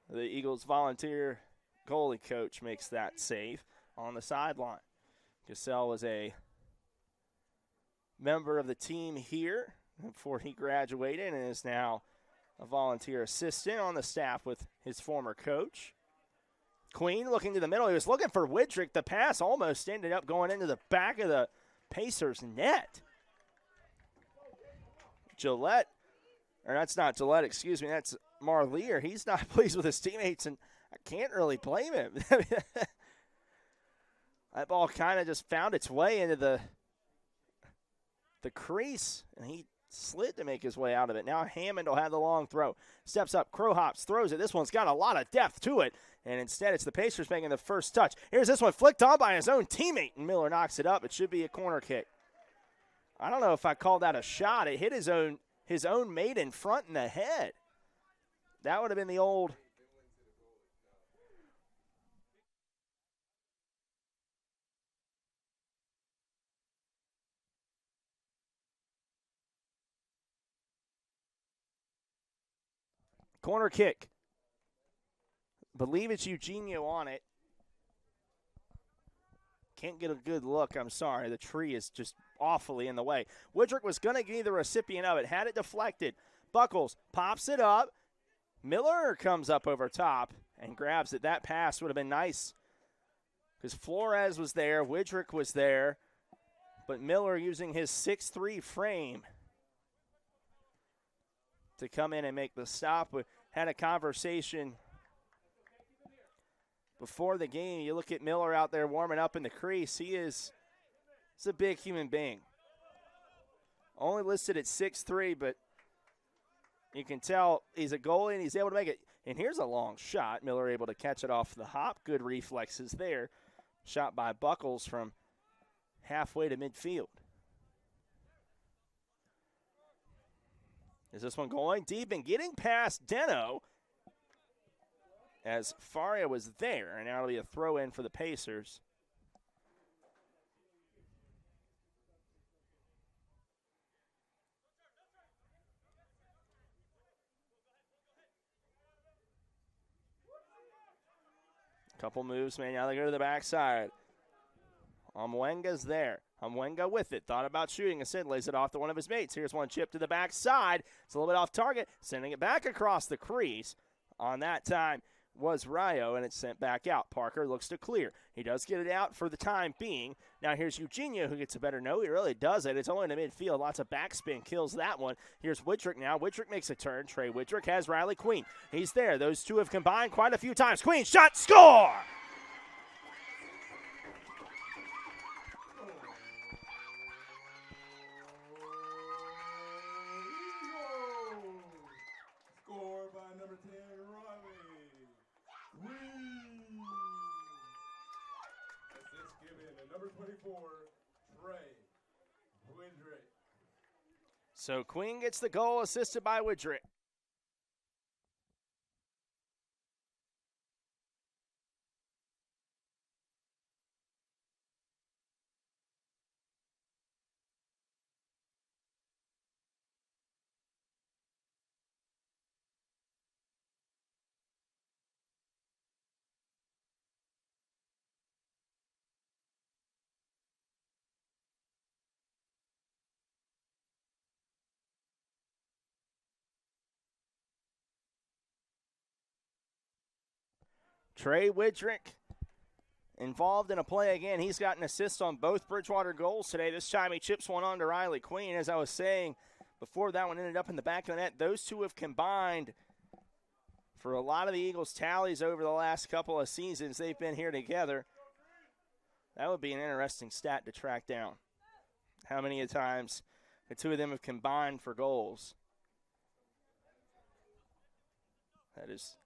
the Eagles volunteer goalie coach, makes that save on the sideline. Gassell was a member of the team here before he graduated and is now a volunteer assistant on the staff with his former coach. Queen looking to the middle. He was looking for Widrick. The pass almost ended up going into the back of the Pacers' net. Gillette, or that's not Gillette, excuse me, that's Marlier. He's not pleased with his teammates, and I can't really blame him. That ball kind of just found its way into the crease, and he slid to make his way out of it. Now Hammond will have the long throw. Steps up, Crow hops, throws it. This one's got a lot of depth to it, and instead it's the Pacers making the first touch. Here's this one flicked on by his own teammate, and Miller knocks it up. It should be a corner kick. I don't know if I called that a shot. It hit his own mate in front in the head. That would have been the old corner kick. Believe it's Eugenio on it. Can't get a good look, I'm sorry. The tree is just awfully in the way. Woodrick was going to be the recipient of it, had it deflected. Buckles pops it up. Miller comes up over top and grabs it. That pass would have been nice because Flores was there, Woodrick was there, but Miller using his 6'3" frame to come in and make the stop. We had a conversation before the game. You look at Miller out there warming up in the crease. He's a big human being. Only listed at 6'3", but you can tell he's a goalie and he's able to make it. And here's a long shot. Miller able to catch it off the hop. Good reflexes there. Shot by Buckles from halfway to midfield. Is this one going deep and getting past Deno as Faria was there, and now it'll be a throw-in for the Pacers. Couple moves, man. Now they go to the backside. Omwenga's there. Omwenga with it. Thought about shooting. Instead, lays it off to one of his mates. Here's one chip to the backside. It's a little bit off target. Sending it back across the crease. On that time was Rayo, and it's sent back out. Parker looks to clear. He does get it out for the time being. Now here's Eugenio, who gets a better no. He really does it. It's only in the midfield. Lots of backspin kills that one. Here's Woodrick now. Woodrick makes a turn. Trey Woodrick has Riley Queen. He's there. Those two have combined quite a few times. Queen shot, score! Number 24, Trey Woodrick. So Queen gets the goal, assisted by Woodrick. Trey Woodrick involved in a play again. He's got an assist on both Bridgewater goals today. This time he chips one on to Riley Queen. As I was saying before, that one ended up in the back of the net. Those two have combined for a lot of the Eagles' tallies over the last couple of seasons. They've been here together. That would be an interesting stat to track down. How many times the two of them have combined for goals? That is...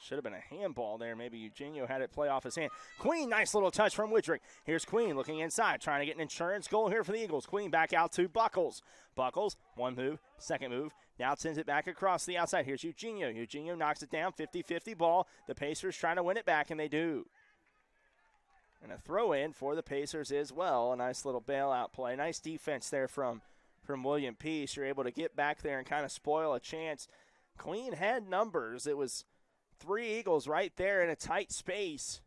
Should have been a handball there. Maybe Eugenio had it play off his hand. Queen, nice little touch from Woodrick. Here's Queen looking inside, trying to get an insurance goal here for the Eagles. Queen back out to Buckles. Buckles, one move, second move. Now sends it back across the outside. Here's Eugenio. Eugenio knocks it down, 50-50 ball. The Pacers trying to win it back, and they do. And a throw-in for the Pacers as well. A nice little bailout play. Nice defense there from William Peace. You're able to get back there and kind of spoil a chance. Queen had numbers. It was 3 Eagles right there in a tight space.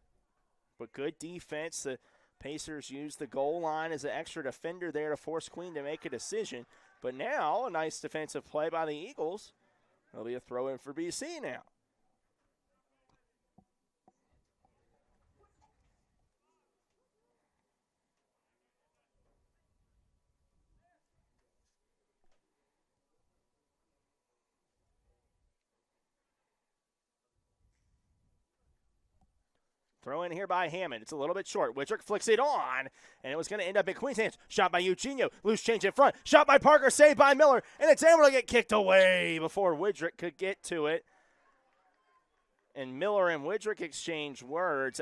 But good defense. The Pacers use the goal line as an extra defender there to force Queen to make a decision. But now, a nice defensive play by the Eagles. It'll be a throw-in for BC now. Throw in here by Hammond. It's a little bit short. Widrick flicks it on, and it was going to end up in Queen's hands. Shot by Eugenio. Loose change in front. Shot by Parker. Saved by Miller, and it's able to get kicked away before Widrick could get to it. And Miller and Widrick exchange words.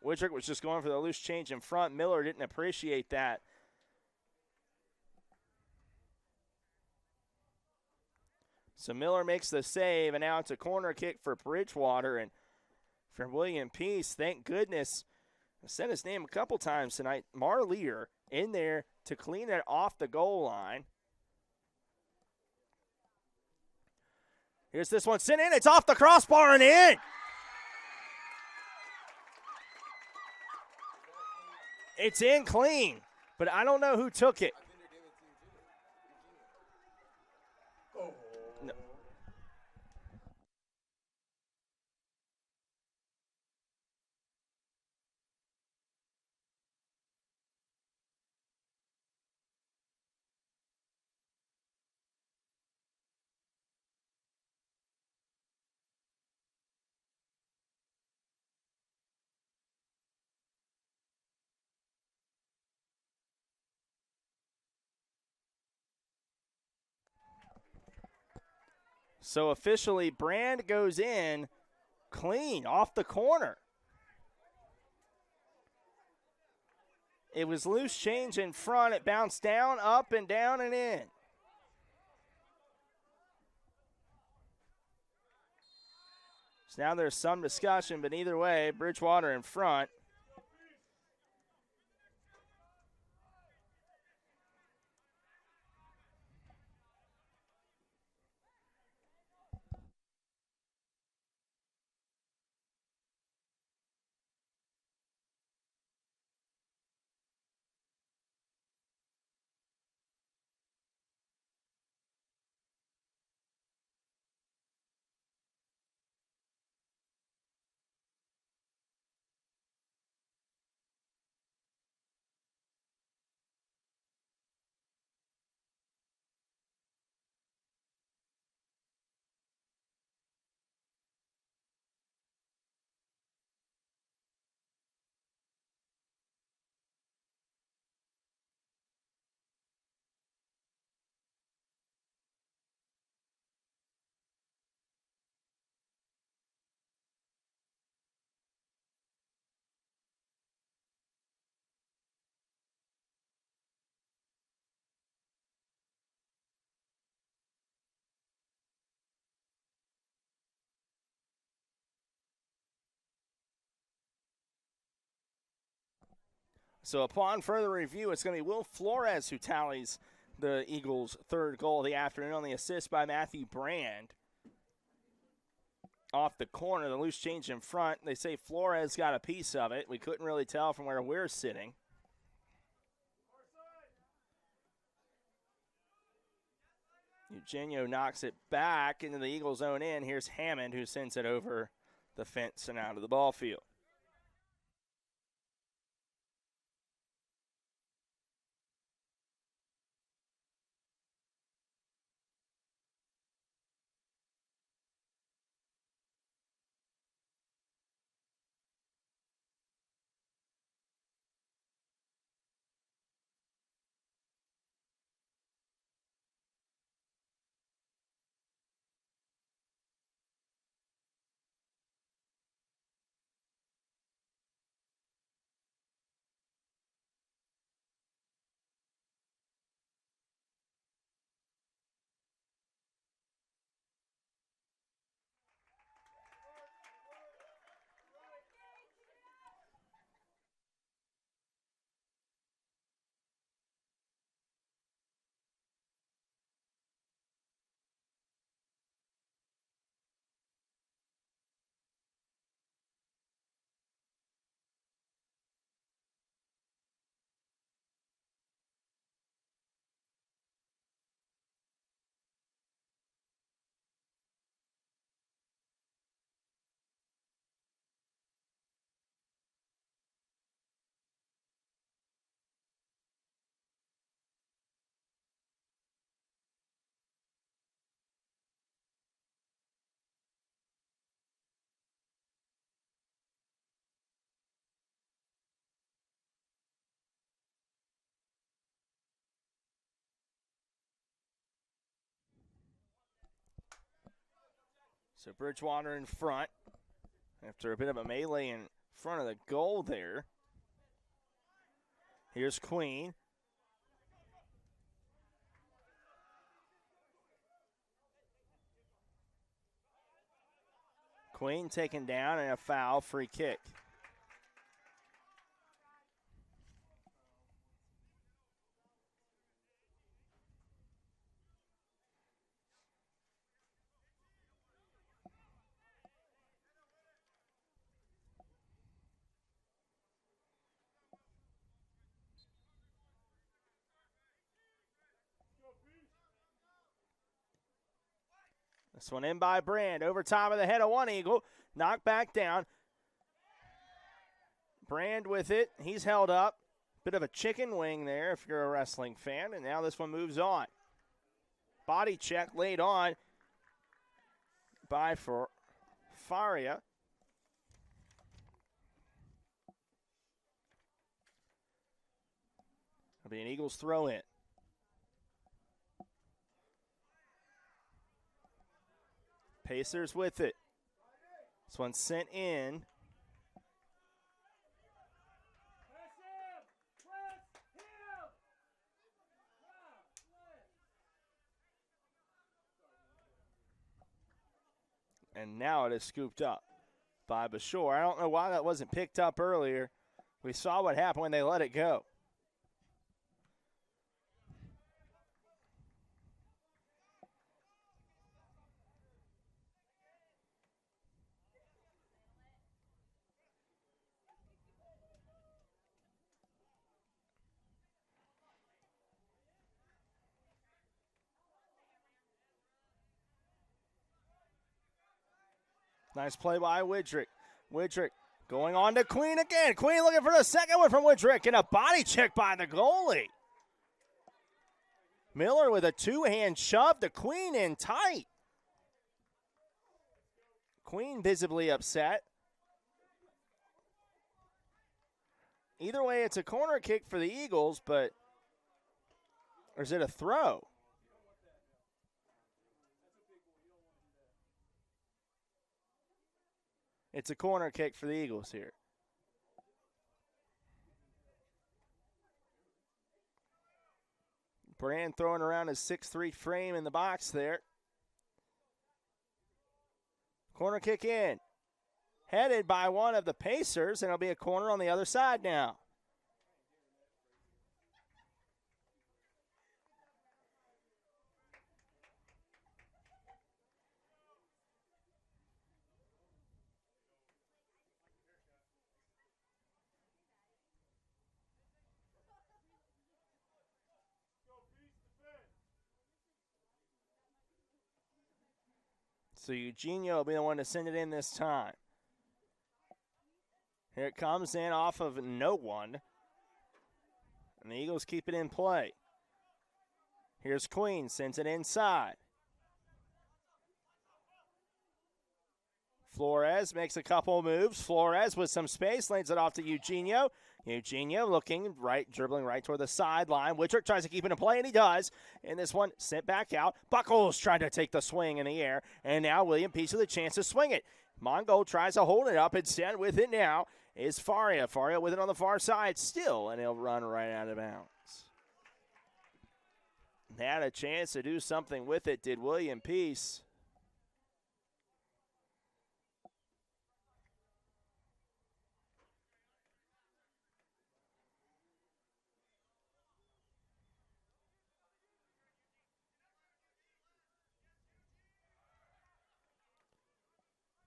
Widrick was just going for the loose change in front. Miller didn't appreciate that. So Miller makes the save, and now it's a corner kick for Bridgewater. And for William Peace, thank goodness, I said his name a couple times tonight, Marlier in there to clean it off the goal line. Here's this one sent in. It's off the crossbar and in. It's in clean, but I don't know who took it. No. So officially, Brand goes in clean off the corner. It was loose change in front. It bounced down, up, and down and in. So now there's some discussion, but either way, Bridgewater in front. So upon further review, it's going to be Will Flores who tallies the Eagles' third goal of the afternoon on the assist by Matthew Brand. Off the corner, the loose change in front. They say Flores got a piece of it. We couldn't really tell from where we're sitting. Eugenio knocks it back into the Eagles' own end. Here's Hammond who sends it over the fence and out of the ball field. So Bridgewater in front after a bit of a melee in front of the goal there. Here's Queen. Queen taken down and a foul, free kick. This one in by Brand, over top of the head of one Eagle, knocked back down. Brand with it, he's held up. Bit of a chicken wing there if you're a wrestling fan, and now this one moves on. Body check laid on by Faria. It'll be an Eagles throw in. Pacers with it. This one sent in. And now it is scooped up by Bashore. I don't know why that wasn't picked up earlier. We saw what happened when they let it go. Nice play by Widrick. Widrick going on to Queen again. Queen looking for the second one from Widrick, and a body check by the goalie. Miller with a two-hand shove to Queen in tight. Queen visibly upset. Either way, it's a corner kick for the Eagles, but or is it a throw? It's a corner kick for the Eagles here. Brand throwing around his 6'3" frame in the box there. Corner kick in. Headed by one of the Pacers, and it'll be a corner on the other side now. So Eugenio will be the one to send it in this time. Here it comes in off of no one. And the Eagles keep it in play. Here's Queen, sends it inside. Flores makes a couple moves. Flores with some space, lays it off to Eugenio. Eugenio looking right, dribbling right toward the sideline. Widrick tries to keep it in play, and he does. And this one sent back out. Buckles trying to take the swing in the air. And now William Peace with a chance to swing it. Mongo tries to hold it up. Instead with it now is Faria. Faria with it on the far side still, and he'll run right out of bounds. Had a chance to do something with it, did William Peace.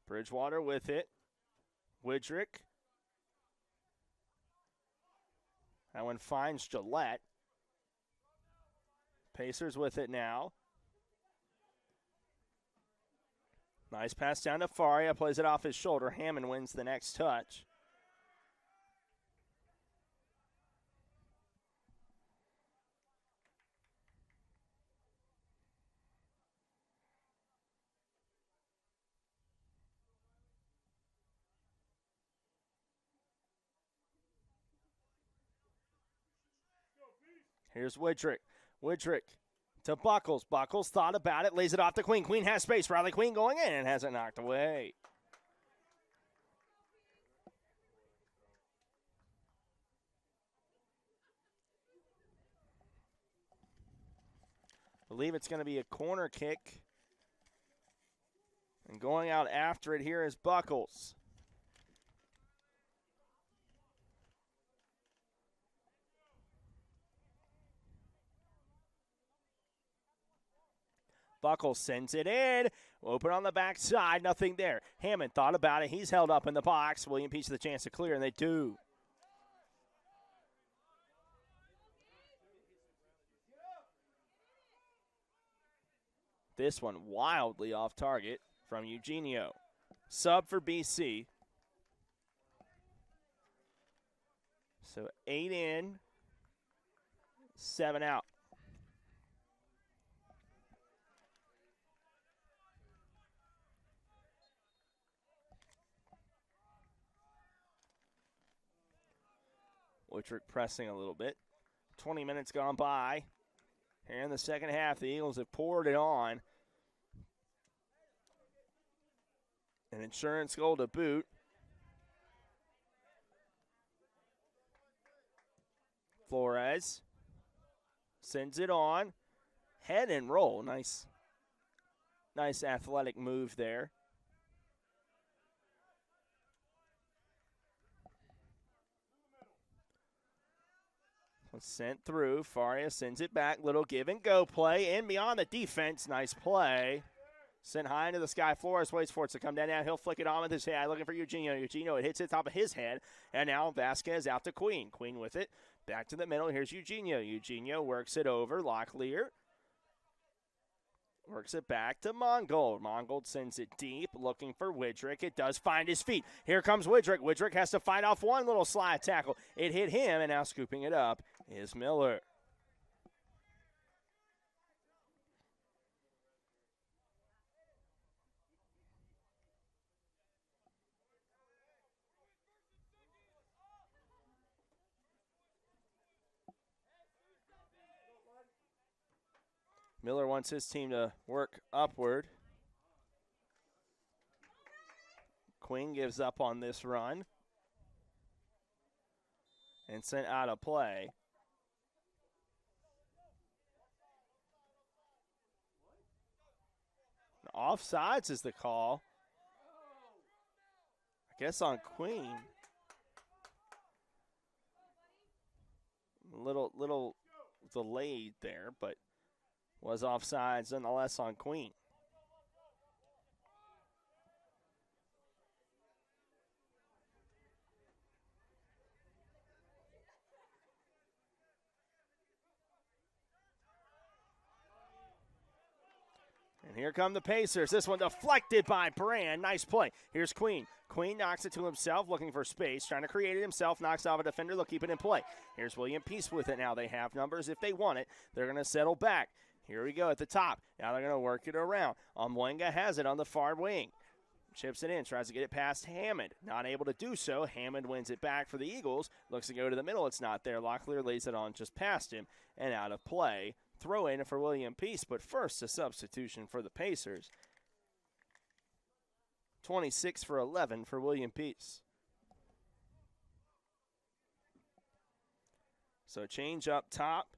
Bridgewater with it. Widrick. That one finds Gillette. Pacers with it now. Nice pass down to Faria. Plays it off his shoulder. Hammond wins the next touch. Here's Widrick. Widrick to Buckles. Buckles thought about it, lays it off to Queen. Queen has space. Riley Queen going in and has it knocked away. I believe it's going to be a corner kick. And going out after it here is Buckles. Buckles sends it in. Open on the backside. Nothing there. Hammond thought about it. He's held up in the box. William Peace with a chance to clear, and they do. This one wildly off target from Eugenio. Sub for BC. So 8 in, 7 out. Woodrick pressing a little bit. 20 minutes gone by. Here in the second half, the Eagles have poured it on. An insurance goal to boot. Flores sends it on. Head and roll. Nice athletic move there. Sent through. Faria sends it back. Little give and go play. In beyond the defense. Nice play. Sent high into the sky. Flores waits for it to come down. He'll flick it on with his head. Looking for Eugenio. Eugenio, it hits the top of his head. And now Vasquez out to Queen. Queen with it. Back to the middle. Here's Eugenio. Eugenio works it over. Locklear works it back to Mongold. Mongold sends it deep, looking for Widrick. It does find his feet. Here comes Widrick. Widrick has to fight off one little slide tackle. It hit him, and now scooping it up is Miller. Miller wants his team to work upward. Queen gives up on this run and sent out of play. Offsides is the call. I guess on Queen. Little delayed there, but was offsides nonetheless on Queen. And here come the Pacers. This one deflected by Brand. Nice play. Here's Queen. Queen knocks it to himself, looking for space, trying to create it himself, knocks off a defender. They'll keep it in play. Here's William Peace with it now. They have numbers if they want it. They're going to settle back. Here we go at the top. Now they're going to work it around. Omwenga has it on the far wing. Chips it in, tries to get it past Hammond. Not able to do so. Hammond wins it back for the Eagles. Looks to go to the middle. It's not there. Locklear lays it on just past him and out of play. Throw in for William Peace, but first a substitution for the Pacers. 26 for 11 for William Peace. So change up top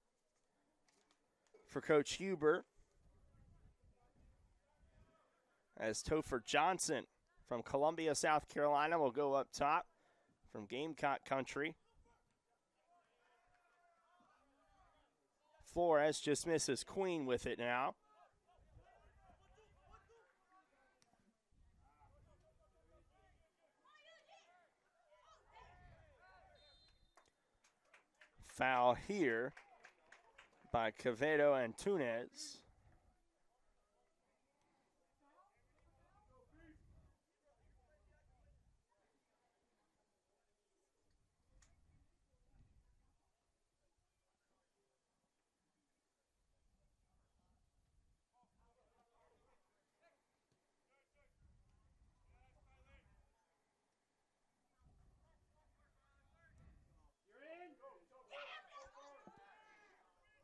for Coach Huber, as Topher Johnson from Columbia, South Carolina will go up top from Gamecock Country. Flores just misses Queen with it now. Foul here by Quevedo and Tunez.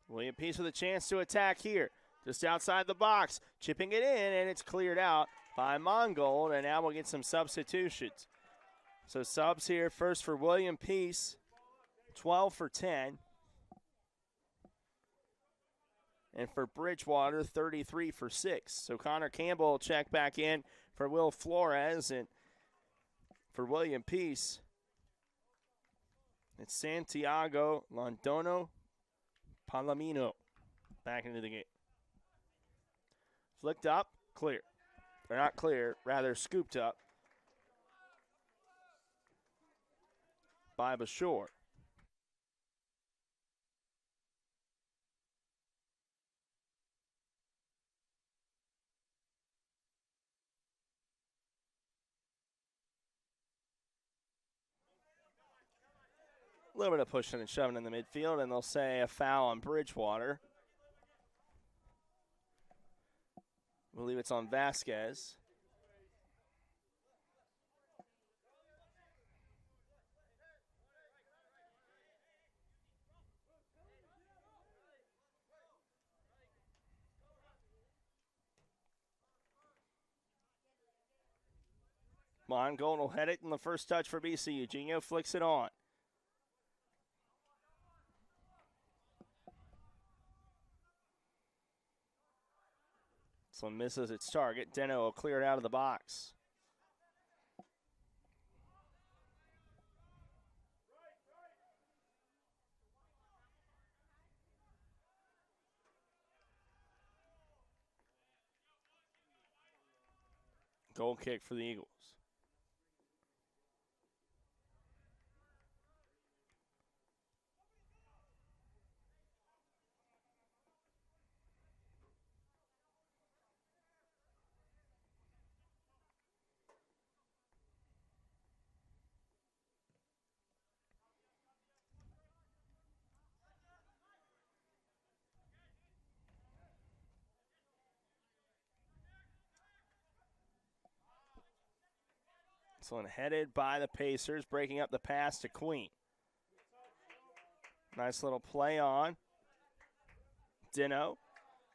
William Peace with a chance to attack here. Just outside the box, chipping it in, and it's cleared out by Mongold, and now we'll get some substitutions. So subs here first for William Peace, 12 for 10. And for Bridgewater, 33 for 6. So Connor Campbell will check back in for Will Flores, and for William Peace, it's Santiago Londono Palomino back into the game. Flicked up, clear. Or not clear, rather scooped up by Bashore. A little bit of pushing and shoving in the midfield, and they'll say a foul on Bridgewater. I believe it's on Vasquez. Mongold will head it in the first touch for BC. Eugenio flicks it on. This one misses its target. Deno will clear it out of the box. Goal kick for the Eagles. This one headed by the Pacers, breaking up the pass to Queen. Nice little play on. Dino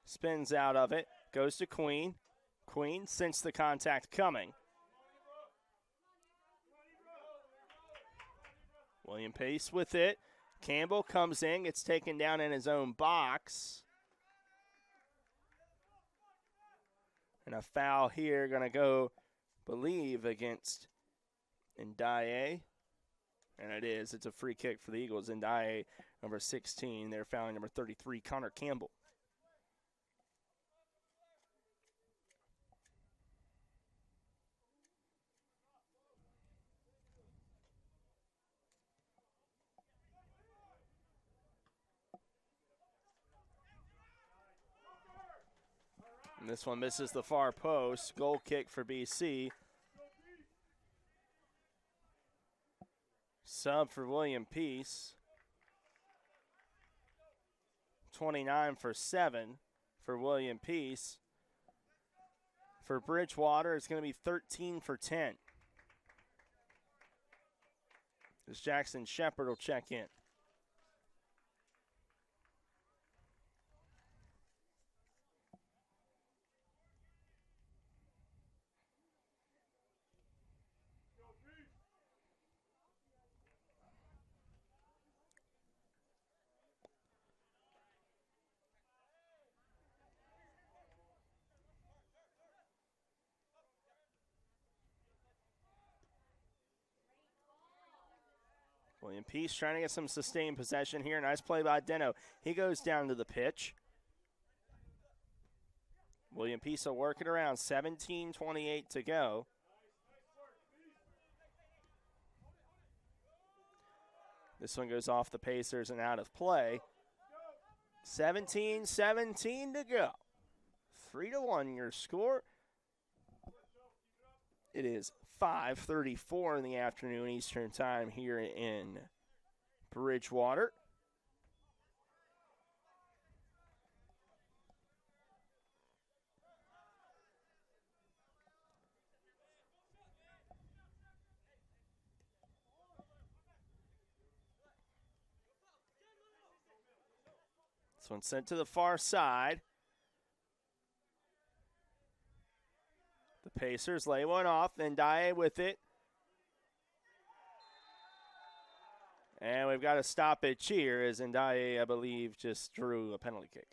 spins out of it, goes to Queen. Queen sensed the contact coming. William Pace with it. Campbell comes in, gets taken down in his own box. And a foul here going to go, believe, against Ndiaye. And it is. It's a free kick for the Eagles. Ndiaye, number 16. They're fouling number 33, Connor Campbell. And this one misses the far post. Goal kick for BC. Sub for William Peace. 29 for 7 for William Peace. For Bridgewater, it's going to be 13 for 10. As Jackson Shepard will check in. William Peace trying to get some sustained possession here. Nice play by Deno. He goes down to the pitch. William Peace will work it around. 17:28 to go. This one goes off the Pacers and out of play. 17:17 to go. 3-1 your score. It is 5:34 in the afternoon Eastern time here in Bridgewater. This one sent to the far side. Pacers lay one off, then Dye with it. And we've got a stoppage here as Ndiaye, I believe, just drew a penalty kick.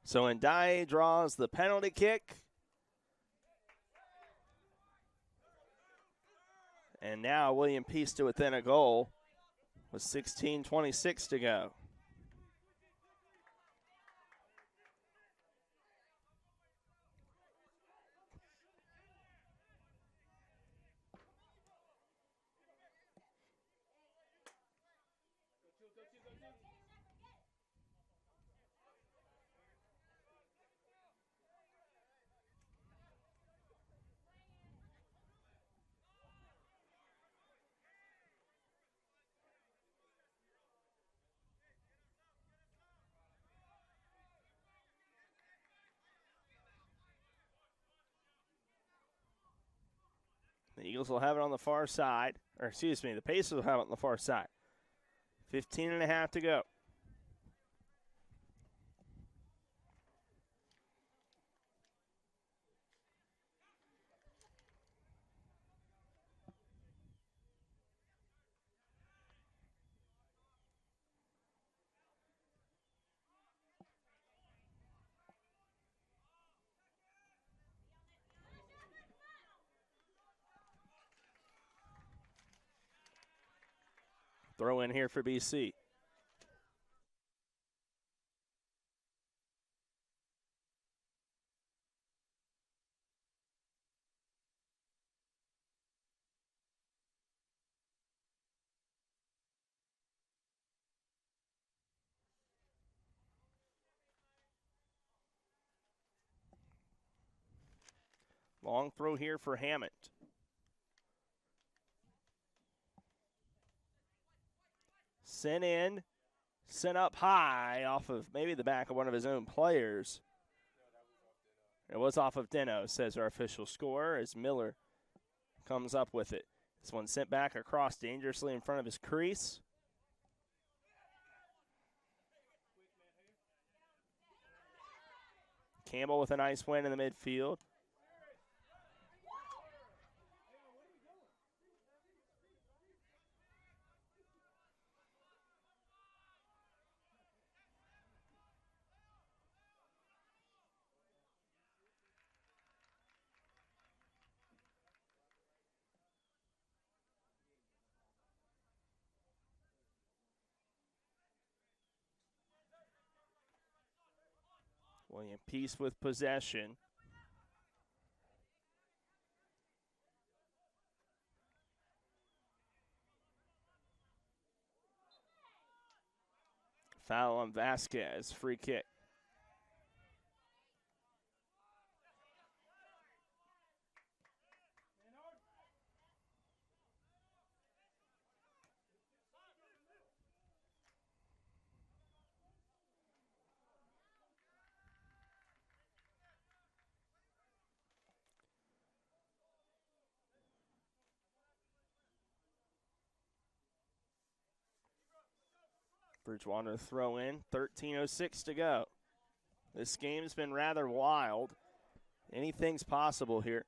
So Ndiaye draws the penalty kick. And now William Peace to within a goal with 16:26 to go. The Eagles will have it on the far side. Or excuse me, the Pacers will have it on the far side. 15 and a half to go. Throw in here for BC. Long throw here for Hammond. Sent up high off of maybe the back of one of his own players. It was off of Deno, says our official scorer, as Miller comes up with it. This one sent back across dangerously in front of his crease. Campbell with a nice win in the midfield. William Peace with possession. Foul on Vasquez, free kick. Bridgewater throw in, 13:06 to go. This game's been rather wild. Anything's possible here.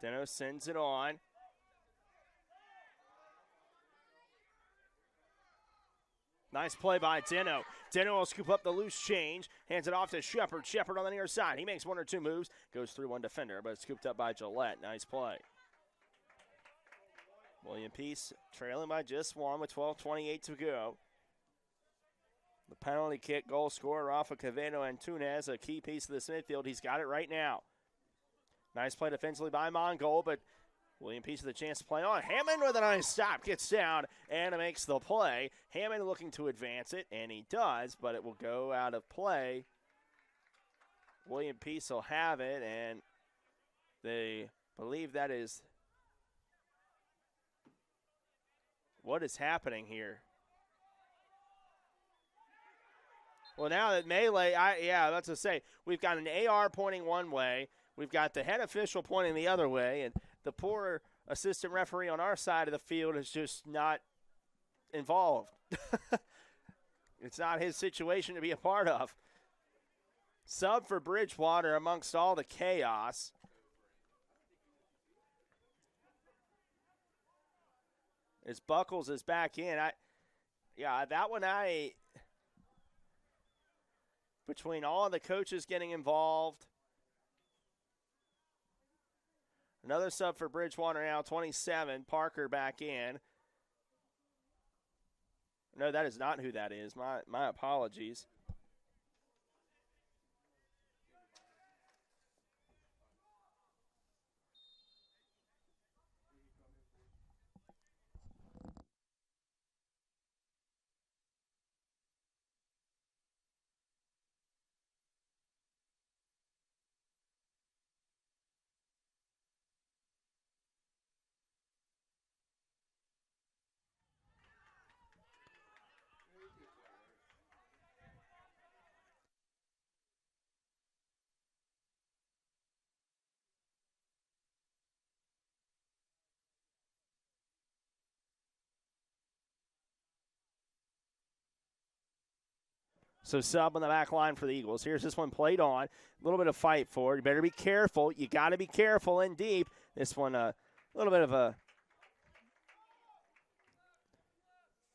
Deno sends it on. Nice play by Deno. Deno will scoop up the loose change, hands it off to Shepard. Shepard on the near side. He makes one or two moves, goes through one defender, but it's scooped up by Gillette. Nice play. William Peace trailing by just one with 12:28 to go. The penalty kick goal scorer, Rafa Caveno Antunes, a key piece of this midfield. He's got it right now. Nice play defensively by Mongol, but William Peace with a chance to play on. Hammond with a nice stop, gets down and makes the play. Hammond looking to advance it, and he does, but it will go out of play. William Peace will have it, and they believe that is what is happening here. Well, now that melee, that's to say, we've got an AR pointing one way, we've got the head official pointing the other way, and the poor assistant referee on our side of the field is just not involved. It's not his situation to be a part of. Sub for Bridgewater amongst all the chaos. As Buckles is back in, between all of the coaches getting involved. Another sub for Bridgewater now, 27. Parker back in. No, that is not who that is. My apologies. So sub on the back line for the Eagles. Here's this one played on. A little bit of fight for it. You better be careful. You got to be careful and deep. This one a little bit of a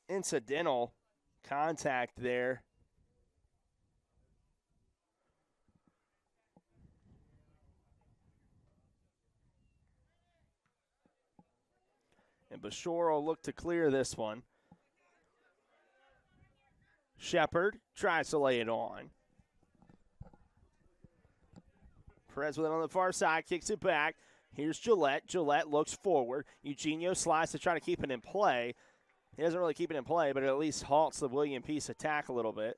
incidental contact there. And Bashor will look to clear this one. Shepard tries to lay it on. Perez with it on the far side, kicks it back. Here's Gillette. Gillette looks forward. Eugenio slides to try to keep it in play. He doesn't really keep it in play, but it at least halts the William Peace attack a little bit.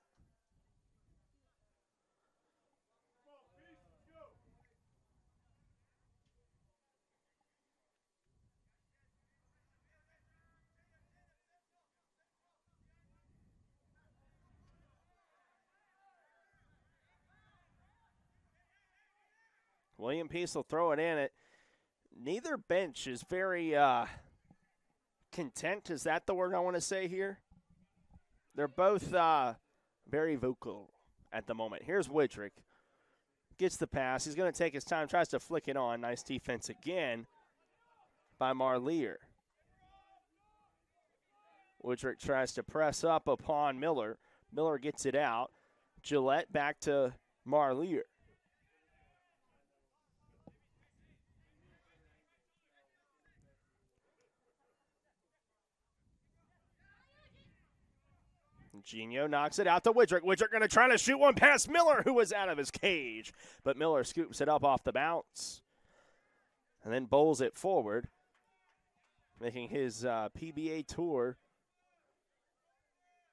William Peace will throw it in. Neither bench is very content. Is that the word I want to say here? They're both very vocal at the moment. Here's Widrick. Gets the pass. He's going to take his time, tries to flick it on. Nice defense again by Marlier. Widrick tries to press up upon Miller. Miller gets it out. Gillette back to Marlier. Genio knocks it out to Widrick. Widrick going to try to shoot one past Miller, who was out of his cage. But Miller scoops it up off the bounce and then bowls it forward, making his PBA Tour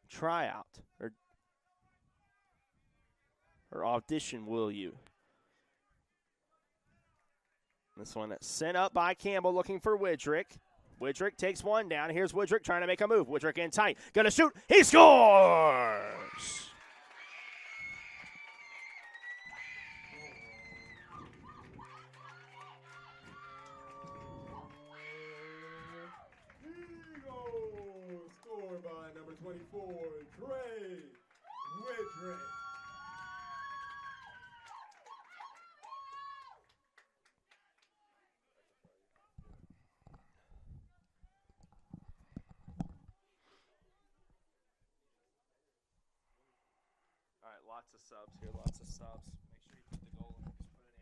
tryout or audition, will you? This one that's sent up by Campbell looking for Widrick. Widrick takes one down. Here's Widrick trying to make a move. Widrick in tight. Going to shoot. He scores! Eagles score by number 24, Trey Widrick. Lots of subs here, lots of subs. Make sure you put the goal in, just put it in.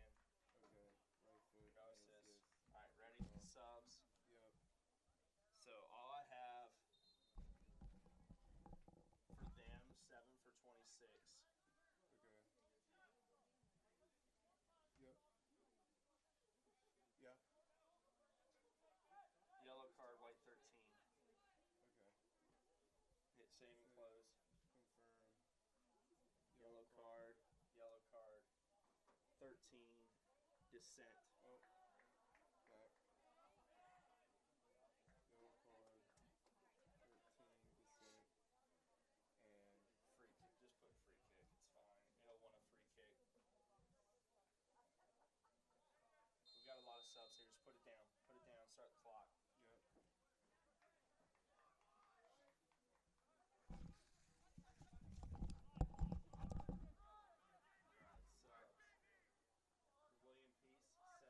Okay. Right foot. Go Yes, assist. yes. All right, ready? Subs. Yep. So all I have for them, 7 for 26. Okay. Yep. Yeah. Yellow card, white 13. Okay. Hit save and close. Confirm. Yellow card, 13, descent. Oh. Back. Yellow card. 13 descent. And Free kick, just put free kick, it's fine. It'll want a free kick. We've got a lot of subs here, just put it down, start the clock. yep. Alright, subs. William Peace, 7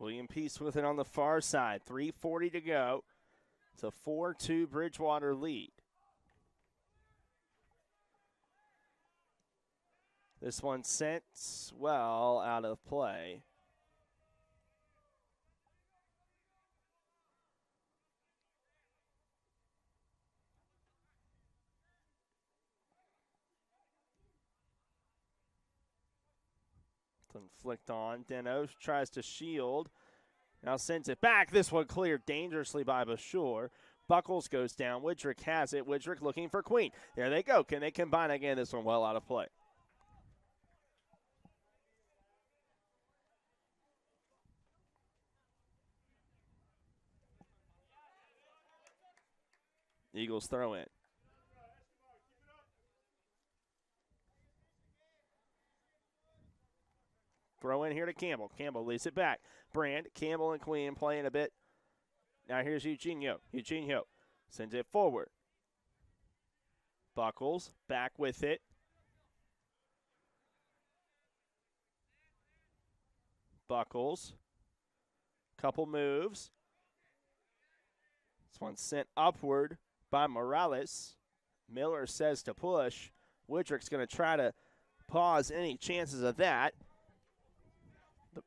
William Peace with it on the far side. 3:40 to go. It's a 4-2 Bridgewater lead. This one sent well out of play. Flicked on. Deno tries to shield. Now sends it back. This one cleared dangerously by Bashore. Buckles goes down. Widrick has it. Widrick looking for Queen. There they go. Can they combine again? This one well out of play. Eagles throw in. Throw in here to Campbell. Campbell leads it back. Brand, Campbell, and Queen playing a bit. Now here's Eugenio. Eugenio sends it forward. Buckles back with it. Buckles. Couple moves. This one sent upward by Morales. Miller says to push. Widrick's going to try to pause any chances of that. The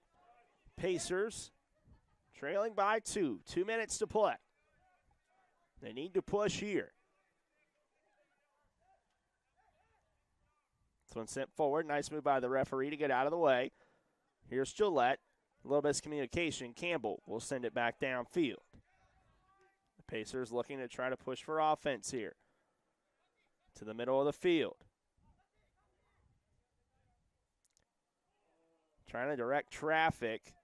Pacers trailing by 2. 2 minutes to play. They need to push here. This one sent forward. Nice move by the referee to get out of the way. Here's Gillette. A little bit of communication. Campbell will send it back downfield. The Pacers looking to try to push for offense here. To the middle of the field. Trying to direct traffic.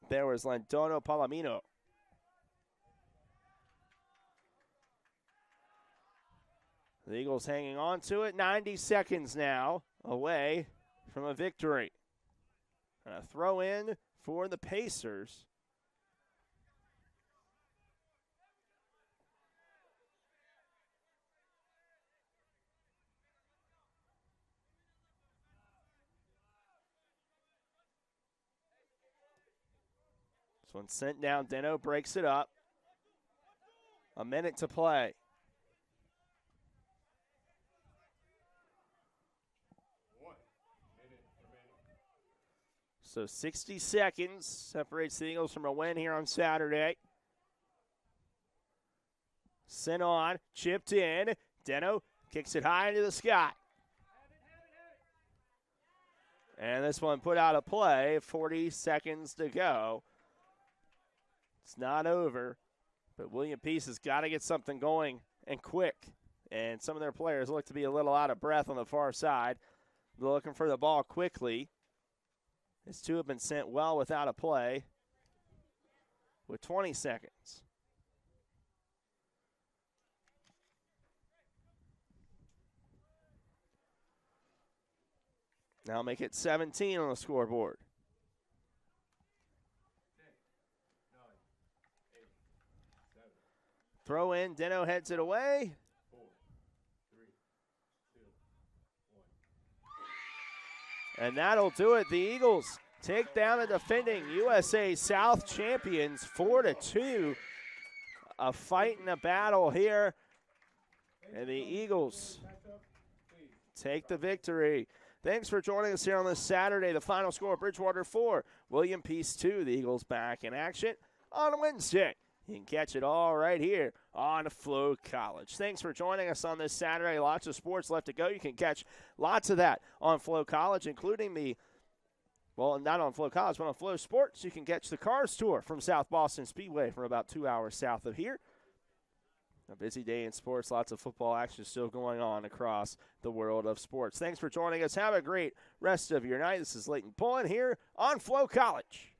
There was Landono Palomino. The Eagles hanging on to it. 90 seconds now away from a victory. And a throw in for the Pacers. This one sent down. Deno breaks it up. A minute to play. So 60 seconds separates the Eagles from a win here on Saturday. Sent on, chipped in. Deno kicks it high into the sky. And this one put out of play. 40 seconds to go. It's not over, but William Peace has got to get something going and quick. And some of their players look to be a little out of breath on the far side. They're looking for the ball quickly. His two have been sent well without a play with 20 seconds. Now make it 17 on the scoreboard. 10, 9, 8, 7. Throw in, Deno heads it away. 4, 3, 2, 1. And that'll do it. The Eagles take down the defending USA South champions 4-2. A fight and a battle here. And the Eagles take the victory. Thanks for joining us here on this Saturday. The final score, Bridgewater 4, William Peace 2. The Eagles back in action on Wednesday. You can catch it all right here on Flo College. Thanks for joining us on this Saturday. Lots of sports left to go. You can catch lots of that on Flo College, including not on Flo College, but on FloSports. You can catch the Cars Tour from South Boston Speedway from about 2 hours south of here. A busy day in sports. Lots of football action still going on across the world of sports. Thanks for joining us. Have a great rest of your night. This is Leighton Pullen here on Flo College.